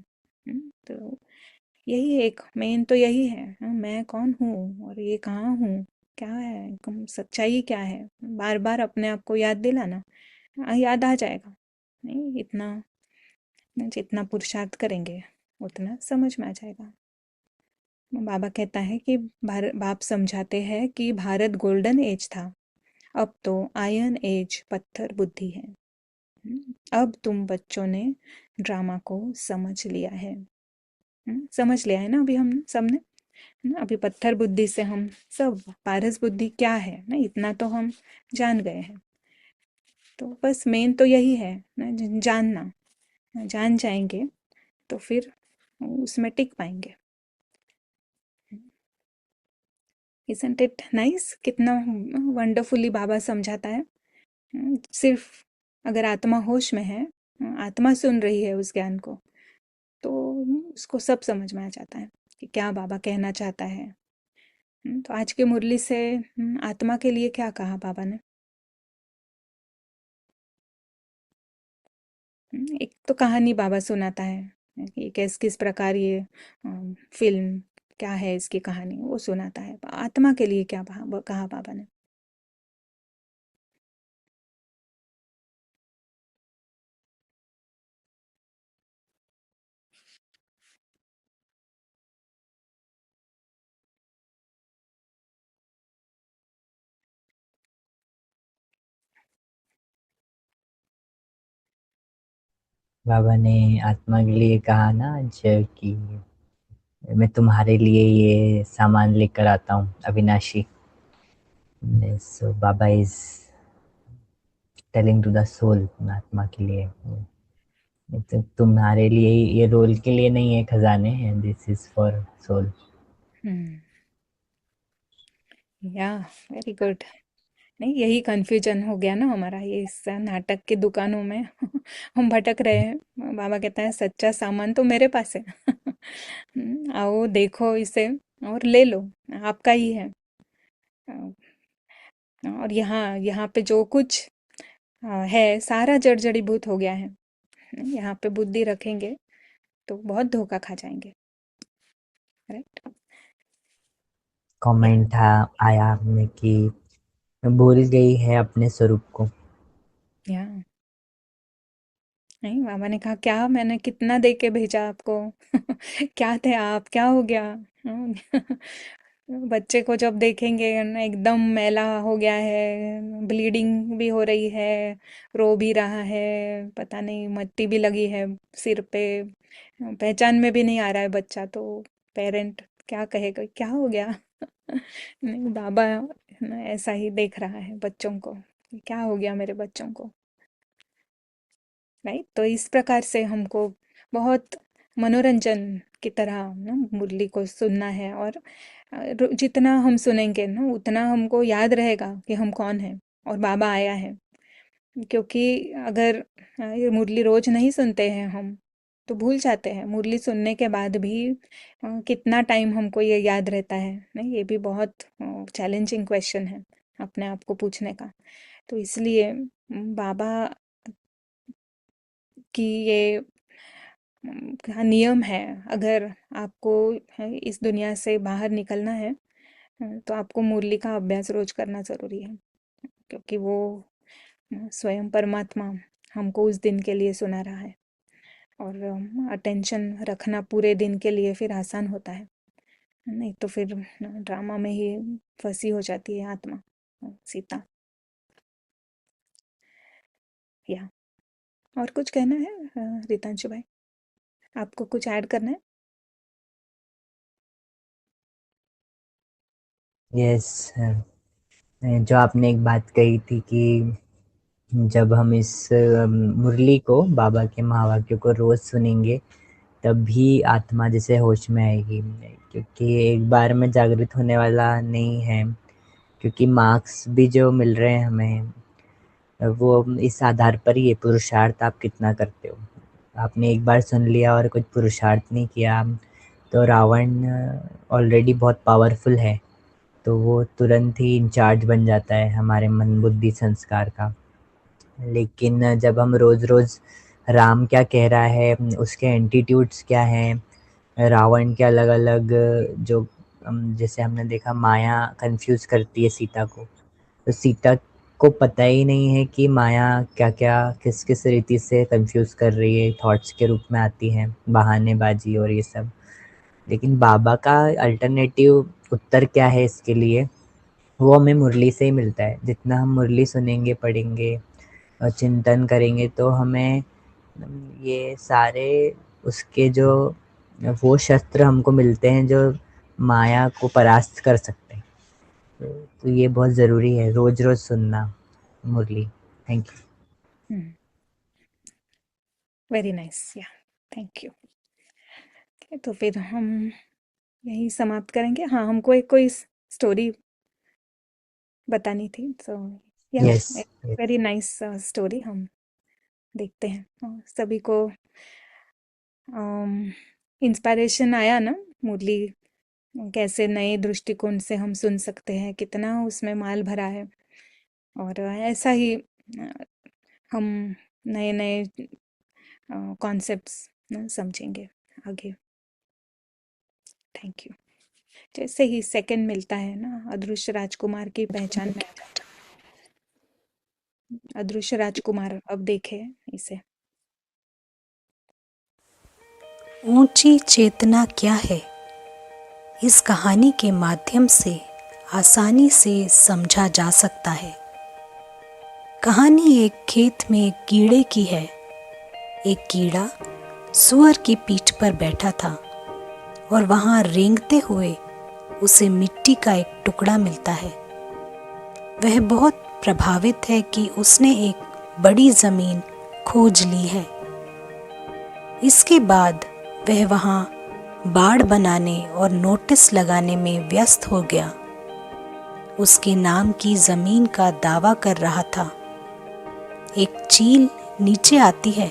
तो यही एक मेन तो यही है, मैं कौन हूँ और ये कहाँ हूँ, क्या है सच्चाई क्या है। बार बार अपने आप को याद दिलाना, याद आ जाएगा। नहीं इतना, जितना पुरुषार्थ करेंगे उतना समझ में आ जाएगा। बाबा कहता है कि बाप समझाते हैं कि भारत गोल्डन एज था, अब तो आयरन एज पत्थर बुद्धि है। अब तुम बच्चों ने ड्रामा को समझ लिया है। समझ लिया है ना अभी हम सबने, ना अभी पत्थर बुद्धि से हम सब पारस बुद्धि क्या है ना, इतना तो हम जान गए हैं। तो बस मेन तो यही है ना, जानना। जान जाएंगे तो फिर उसमें टिक पाएंगे। इजंट इट नाइस, कितना वंडरफुली बाबा समझाता है। सिर्फ अगर आत्मा होश में है, आत्मा सुन रही है उस ज्ञान को, तो उसको सब समझ में आ जाता है कि क्या बाबा कहना चाहता है। तो आज की मुरली से आत्मा के लिए क्या कहा बाबा ने। एक तो कहानी बाबा सुनाता है कि किस प्रकार ये फिल्म क्या है, इसकी कहानी वो सुनाता है। आत्मा के लिए क्या कहा बाबा ने। बाबा ने आत्मा के लिए कहा ना आज कि मैं तुम्हारे लिए ये सामान लेकर आता हूँ अविनाशी। So Baba is telling to the soul, आत्मा के लिए। तो तुम्हारे लिए ये रोल के लिए नहीं है खजाने हैं, दिस इज फॉर सोल। हम्म, या वेरी गुड। नहीं यही कन्फ्यूजन हो गया ना हमारा, ये इस नाटक की दुकानों में हम भटक रहे हैं। बाबा कहता है सच्चा सामान तो मेरे पास है आओ देखो इसे और ले लो, आपका ही है। और यहाँ यहाँ पे जो कुछ है सारा जड़ जड़ीभूत हो गया है। यहाँ पे बुद्धि रखेंगे तो बहुत धोखा खा जाएंगे। राइट। या कमेंट था आया में कि मैं भूल गई है अपने स्वरूप को। या नहीं, बाबा ने कहा क्या, मैंने कितना दे के भेजा आपको। क्या थे आप, क्या हो गया। हम्म, बच्चे को जब देखेंगे ना एकदम मैला हो गया है, ब्लीडिंग भी हो रही है, रो भी रहा है, पता नहीं मट्टी भी लगी है सिर पे, पहचान में भी नहीं आ रहा है बच्चा, तो पेरेंट क्या कहेगा, क्या हो गया। नहीं, बाबा ना ऐसा ही देख रहा है बच्चों को, क्या हो गया मेरे बच्चों को। राइट, तो इस प्रकार से हमको बहुत मनोरंजन की तरह ना मुरली को सुनना है, और जितना हम सुनेंगे ना उतना हमको याद रहेगा कि हम कौन हैं और बाबा आया है। क्योंकि अगर ये मुरली रोज नहीं सुनते हैं हम, तो भूल जाते हैं। मुरली सुनने के बाद भी कितना टाइम हमको ये याद रहता है, नहीं, ये भी बहुत चैलेंजिंग क्वेश्चन है अपने आप को पूछने का। तो इसलिए बाबा की ये हाँ, नियम है। अगर आपको इस दुनिया से बाहर निकलना है, तो आपको मुरली का अभ्यास रोज करना जरूरी है, क्योंकि वो स्वयं परमात्मा हमको उस दिन के लिए सुना रहा है। और अटेंशन रखना पूरे दिन के लिए फिर आसान होता है, नहीं तो फिर ड्रामा में ही फंसी हो जाती है आत्मा, सीता। या और कुछ कहना है रितांशु भाई, आपको कुछ ऐड करना है? यस, जो आपने एक बात कही थी कि जब हम इस मुरली को, बाबा के महावाक्यों को रोज सुनेंगे, तब भी आत्मा जैसे होश में आएगी, क्योंकि एक बार में जागृत होने वाला नहीं है। क्योंकि मार्क्स भी जो मिल रहे हैं हमें, वो इस आधार पर ही है, पुरुषार्थ आप कितना करते हो। आपने एक बार सुन लिया और कुछ पुरुषार्थ नहीं किया, तो रावण ऑलरेडी बहुत पावरफुल है, तो वो तुरंत ही इंचार्ज बन जाता है हमारे मन बुद्धि संस्कार का। लेकिन जब हम रोज़ रोज़ राम क्या कह रहा है, उसके एंटीट्यूड्स क्या हैं, रावण के अलग अलग, जो जैसे हमने देखा माया कंफ्यूज करती है सीता को, तो सीता को पता ही नहीं है कि माया क्या क्या किस किस रीति से कंफ्यूज कर रही है, थॉट्स के रूप में आती हैं, बहानेबाजी और ये सब। लेकिन बाबा का अल्टरनेटिव उत्तर क्या है इसके लिए, वो हमें मुरली से ही मिलता है। जितना हम मुरली सुनेंगे, पढ़ेंगे और चिंतन करेंगे, तो हमें ये सारे उसके जो वो शस्त्र हमको मिलते हैं जो माया को परास्त कर सकते हैं। तो ये बहुत ज़रूरी है रोज रोज सुनना मुरली। Thank you. Very nice, yeah thank you. तो फिर हम यही समाप्त करेंगे। हाँ, हमको एक कोई स्टोरी बतानी थी, तो या यस। वेरी नाइस स्टोरी हम देखते हैं। सभी को इंस्पिरेशन आया ना, मुरली कैसे नए दृष्टिकोण से हम सुन सकते हैं, कितना उसमें माल भरा है। और ऐसा ही हम नए नए कॉन्सेप्ट्स समझेंगे आगे। Thank you. जैसे ही सेकंड मिलता है ना, अदृश्य राजकुमार की पहचान में आ जाता है। अदृश्य राजकुमार, अब देखे इसे। ऊंची चेतना क्या है, इस कहानी के माध्यम से आसानी से समझा जा सकता है। कहानी एक खेत में एक कीड़े की है। एक कीड़ा सुअर की पीठ पर बैठा था और वहां रेंगते हुए उसे मिट्टी का एक टुकड़ा मिलता है। वह बहुत प्रभावित है कि उसने एक बड़ी जमीन खोज ली है। इसके बाद वह वहां बाड़ बनाने और नोटिस लगाने में व्यस्त हो गया। उसके नाम की जमीन का दावा कर रहा था। एक चील नीचे आती है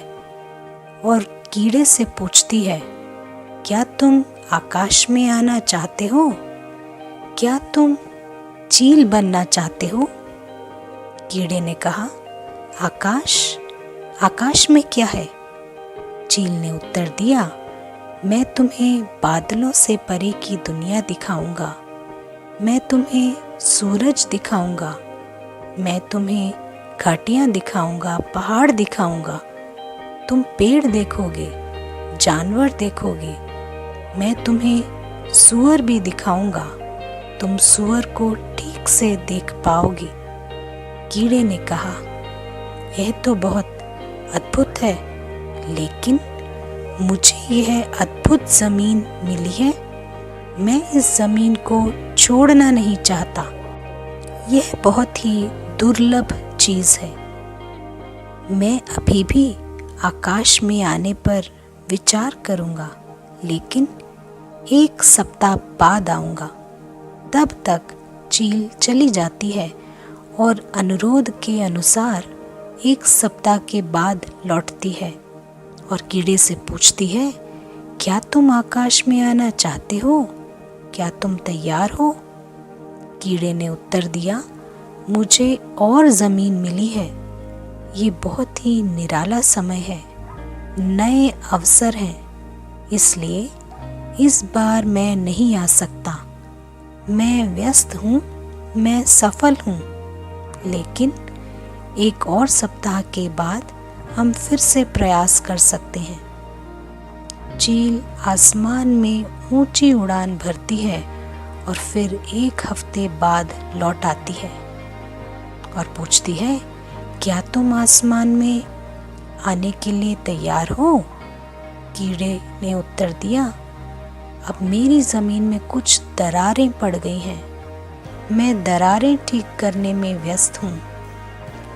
और कीड़े से पूछती है, क्या तुम आकाश में आना चाहते हो? क्या तुम चील बनना चाहते हो? कीड़े ने कहा, आकाश? आकाश में क्या है? चील ने उत्तर दिया, मैं तुम्हें बादलों से परे की दुनिया दिखाऊंगा। मैं तुम्हें सूरज दिखाऊंगा। मैं तुम्हें घाटियां दिखाऊंगा, पहाड़ दिखाऊंगा। तुम पेड़ देखोगे, जानवर देखोगे, मैं तुम्हें सूअर भी दिखाऊंगा, तुम सूअर को ठीक से देख पाओगी। कीड़े ने कहा, यह तो बहुत अद्भुत है, लेकिन मुझे यह अद्भुत ज़मीन मिली है, मैं इस ज़मीन को छोड़ना नहीं चाहता। यह बहुत ही दुर्लभ चीज़ है। मैं अभी भी आकाश में आने पर विचार करूँगा, लेकिन 1 सप्ताह बाद आऊँगा। तब तक चील चली जाती है और अनुरोध के अनुसार 1 सप्ताह के बाद लौटती है और कीड़े से पूछती है, क्या तुम आकाश में आना चाहते हो? क्या तुम तैयार हो? कीड़े ने उत्तर दिया, मुझे और ज़मीन मिली है। ये बहुत ही निराला समय है, नए अवसर हैं, इसलिए इस बार मैं नहीं आ सकता। मैं व्यस्त हूँ, मैं सफल हूँ, लेकिन 1 और सप्ताह के बाद हम फिर से प्रयास कर सकते हैं। चील आसमान में ऊंची उड़ान भरती है और फिर 1 हफ्ते बाद लौट आती है और पूछती है, क्या तुम आसमान में आने के लिए तैयार हो? कीड़े ने उत्तर दिया, अब मेरी ज़मीन में कुछ दरारें पड़ गई हैं, मैं दरारें ठीक करने में व्यस्त हूँ।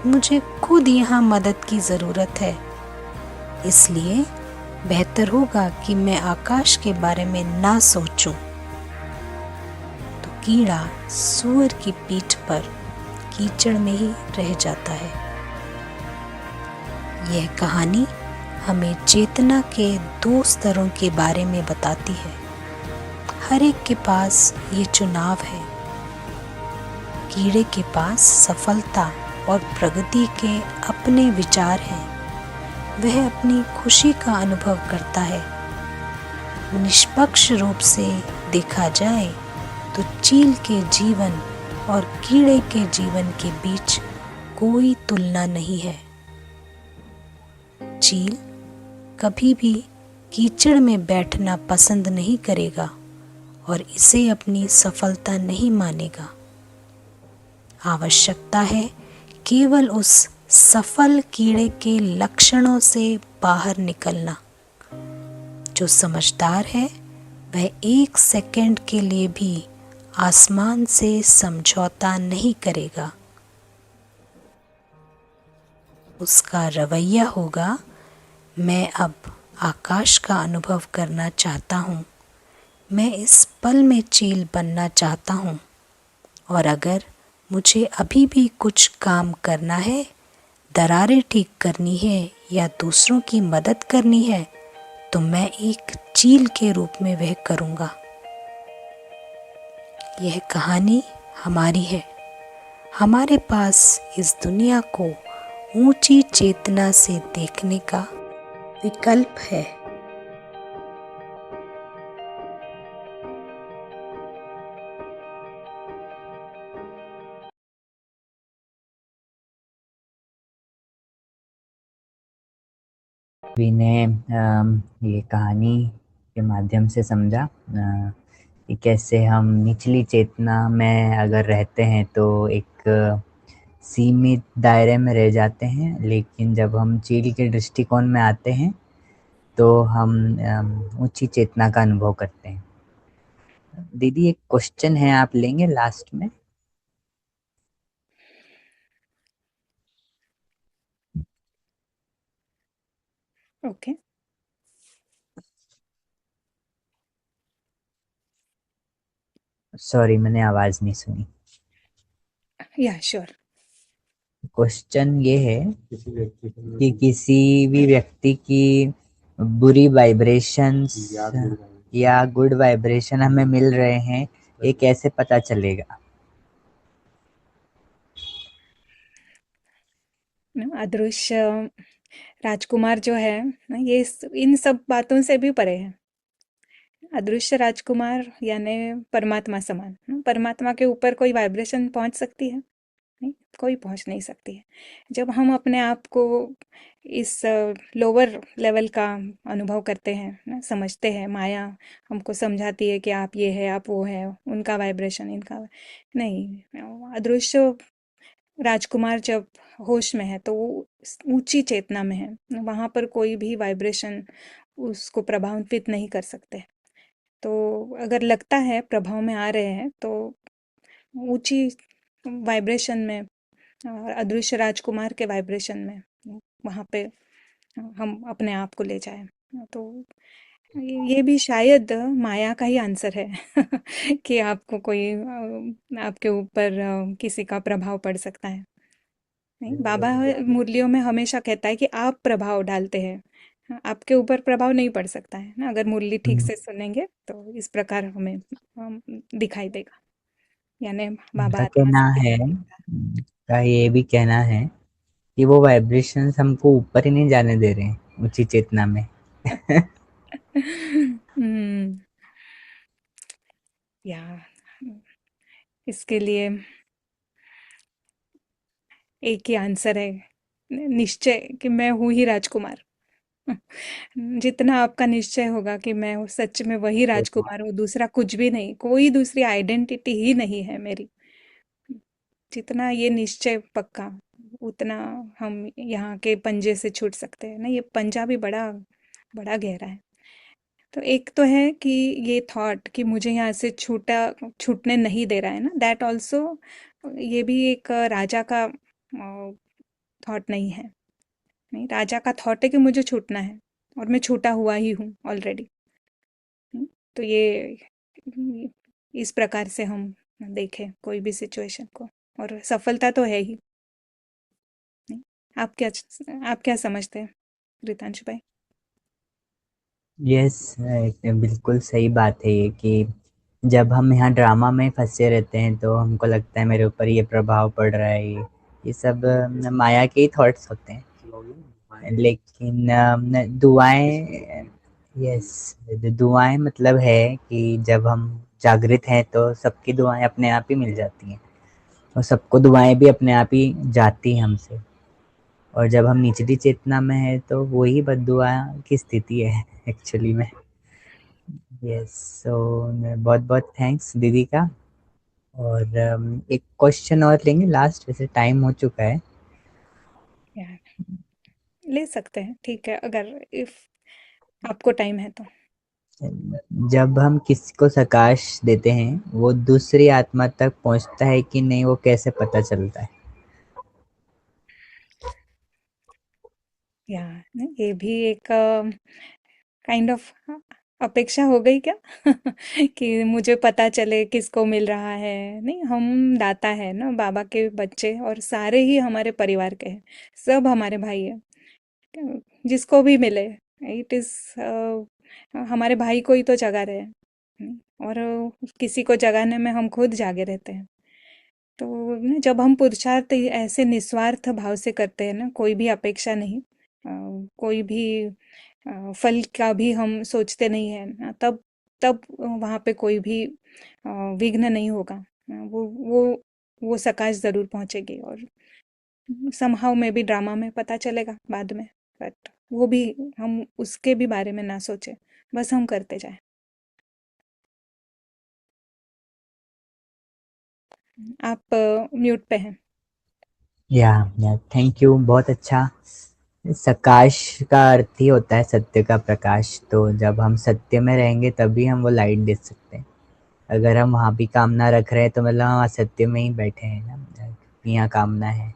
मुझे खुद यहाँ मदद की ज़रूरत है, इसलिए बेहतर होगा कि मैं आकाश के बारे में ना सोचूं। तो कीड़ा सूअर की पीठ पर कीचड़ में ही रह जाता है। यह कहानी हमें चेतना के 2 स्तरों के बारे में बताती है। हर एक के पास ये चुनाव है। कीड़े के पास सफलता और प्रगति के अपने विचार हैं। वह अपनी खुशी का अनुभव करता है। निष्पक्ष रूप से देखा जाए तो चील के जीवन और कीड़े के जीवन के बीच कोई तुलना नहीं है। चील कभी भी कीचड़ में बैठना पसंद नहीं करेगा और इसे अपनी सफलता नहीं मानेगा। आवश्यकता है केवल उस सफल कीड़े के लक्षणों से बाहर निकलना। जो समझदार है वह 1 सेकंड के लिए भी आसमान से समझौता नहीं करेगा। उसका रवैया होगा, मैं अब आकाश का अनुभव करना चाहता हूँ, मैं इस पल में चील बनना चाहता हूँ, और अगर मुझे अभी भी कुछ काम करना है, दरारें ठीक करनी है या दूसरों की मदद करनी है, तो मैं एक चील के रूप में वह करूँगा। यह कहानी हमारी है। हमारे पास इस दुनिया को ऊंची चेतना से देखने का विकल्प है। भी ने ये कहानी के माध्यम से समझा कि कैसे हम निचली चेतना में अगर रहते हैं तो एक सीमित दायरे में रह जाते हैं, लेकिन जब हम चील के दृष्टिकोण में आते हैं तो हम ऊंची चेतना का अनुभव करते हैं। दीदी, एक क्वेश्चन है, आप लेंगे लास्ट में? ओके। सॉरी, मैंने आवाज नहीं सुनी। या श्योर। क्वेश्चन ये है कि किसी भी व्यक्ति की बुरी वाइब्रेशंस या गुड वाइब्रेशन हमें मिल रहे हैं, ये कैसे पता चलेगा? अदृश्य राजकुमार जो है ना, ये इन सब बातों से भी परे है। अदृश्य राजकुमार यानी परमात्मा समान। परमात्मा के ऊपर कोई वाइब्रेशन पहुंच सकती है? नहीं, कोई पहुंच नहीं सकती है। जब हम अपने आप को इस लोअर लेवल का अनुभव करते हैं ना, समझते हैं, माया हमको समझाती है कि आप ये है, आप वो है, उनका वाइब्रेशन, इनका नहीं। अदृश्य राजकुमार जब होश में है तो वो ऊंची चेतना में है, वहां पर कोई भी वाइब्रेशन उसको प्रभावित नहीं कर सकते। तो अगर लगता है प्रभाव में आ रहे हैं तो ऊंची वाइब्रेशन में, अदृश्य राजकुमार के वाइब्रेशन में, वहां पे हम अपने आप को ले जाएं। तो ये भी शायद माया का ही आंसर है कि आपको कोई आपके ऊपर किसी का प्रभाव पड़ सकता है। नहीं, बाबा मुरलियों में हमेशा कहता है कि आप प्रभाव डालते हैं। हाँ, आपके ऊपर प्रभाव नहीं पड़ सकता है ना, अगर मुरली ठीक हम्म, से सुनेंगे तो इस प्रकार हमें दिखाई देगा, यानी बाबा उनका आत्मा कहना से है, दिखाई देगा। उनका ये भी कहना है कि वो वाइब्रेशंस हमको ऊपर ही नहीं जाने दे रहे हैं ऊंची चेतना में। हम्म, या इसके लिए एक ही आंसर है, निश्चय कि मैं हूँ ही राजकुमार। जितना आपका निश्चय होगा कि मैं सच में वही राजकुमार हूँ, दूसरा कुछ भी नहीं, कोई दूसरी आइडेंटिटी ही नहीं है मेरी, जितना ये निश्चय पक्का, उतना हम यहाँ के पंजे से छूट सकते हैं ना। ये पंजा भी बड़ा बड़ा गहरा है। तो एक तो है कि ये थॉट कि मुझे यहाँ से छूटने नहीं दे रहा है ना, दैट ऑल्सो, ये भी एक राजा का थॉट नहीं है। नहीं, राजा का थॉट है कि मुझे छूटना है और मैं छूटा हुआ ही हूँ ऑलरेडी। तो ये इस प्रकार से हम देखें कोई भी सिचुएशन को, और सफलता तो है ही। नहीं, आप क्या समझते हैं रितांशु भाई? यस, बिल्कुल सही बात है ये कि जब हम यहाँ ड्रामा में फंसे रहते हैं तो हमको लगता है मेरे ऊपर ये प्रभाव पड़ रहा है, ये सब माया के ही थॉट्स होते हैं। लेकिन दुआएं, यस, दुआएं मतलब है कि जब हम जागृत हैं तो सबकी दुआएं अपने आप ही मिल जाती हैं, और सबको दुआएं भी अपने आप ही जाती हैं हमसे। और जब हम निचली चेतना में है तो वही बद्दुआ की स्थिति है एक्चुअली में। यस, सो बहुत बहुत थैंक्स दीदी का। और एक क्वेश्चन और लेंगे लास्ट, वैसे टाइम हो चुका है। यार, ले सकते हैं, ठीक है, अगर इफ आपको टाइम है तो। जब हम किसी को प्रकाश देते हैं वो दूसरी आत्मा तक पहुंचता है कि नहीं, वो कैसे पता चलता है? या ये भी एक काइंड ऑफ अपेक्षा हो गई क्या कि मुझे पता चले किसको मिल रहा है। नहीं, हम दाता है ना, बाबा के बच्चे, और सारे ही हमारे परिवार के हैं, सब हमारे भाई है। जिसको भी मिले, इट इज हमारे भाई को ही तो जगा रहे हैं। और किसी को जगाने में हम खुद जागे रहते हैं। तो ना, जब हम पुरुषार्थ ऐसे निस्वार्थ भाव से करते हैं ना, कोई भी अपेक्षा नहीं, कोई भी फल का भी हम सोचते नहीं है ना, तब तब वहाँ पे कोई भी विघ्न नहीं होगा। वो सकाश जरूर पहुंचेगी, और समहाउ में भी ड्रामा में पता चलेगा बाद में, बट वो भी हम उसके भी बारे में ना सोचे, बस हम करते जाए। आप म्यूट पे हैं। या थैंक यू, बहुत अच्छा। प्रकाश का अर्थ ही होता है सत्य का प्रकाश, तो जब हम सत्य में रहेंगे तभी हम वो लाइट दे सकते हैं। अगर हम वहाँ भी कामना रख रहे हैं तो मतलब हम असत्य में ही बैठे हैं ना, यहाँ कामना है।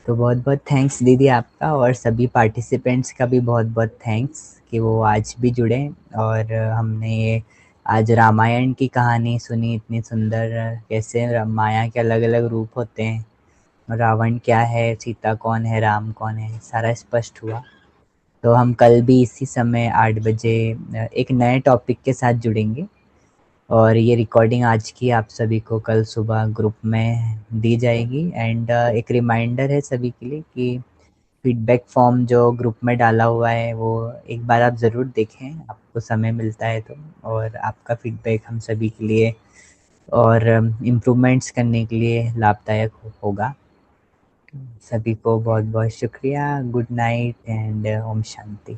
तो बहुत बहुत थैंक्स दीदी आपका, और सभी पार्टिसिपेंट्स का भी बहुत बहुत थैंक्स कि वो आज भी जुड़े। और हमने ये आज रामायण की कहानी सुनी, इतनी सुंदर, कैसे माया के अलग अलग रूप होते हैं, रावण क्या है, सीता कौन है, राम कौन है, सारा स्पष्ट हुआ। तो हम कल भी इसी समय 8 बजे एक नए टॉपिक के साथ जुड़ेंगे, और ये रिकॉर्डिंग आज की आप सभी को कल सुबह ग्रुप में दी जाएगी। एंड एक रिमाइंडर है सभी के लिए कि फीडबैक फॉर्म जो ग्रुप में डाला हुआ है वो एक बार आप ज़रूर देखें, आपको समय मिलता है तो। और आपका फीडबैक हम सभी के लिए और इम्प्रूवमेंट्स करने के लिए लाभदायक होगा। सभी को बहुत बहुत शुक्रिया। गुड नाइट एंड ओम शांति।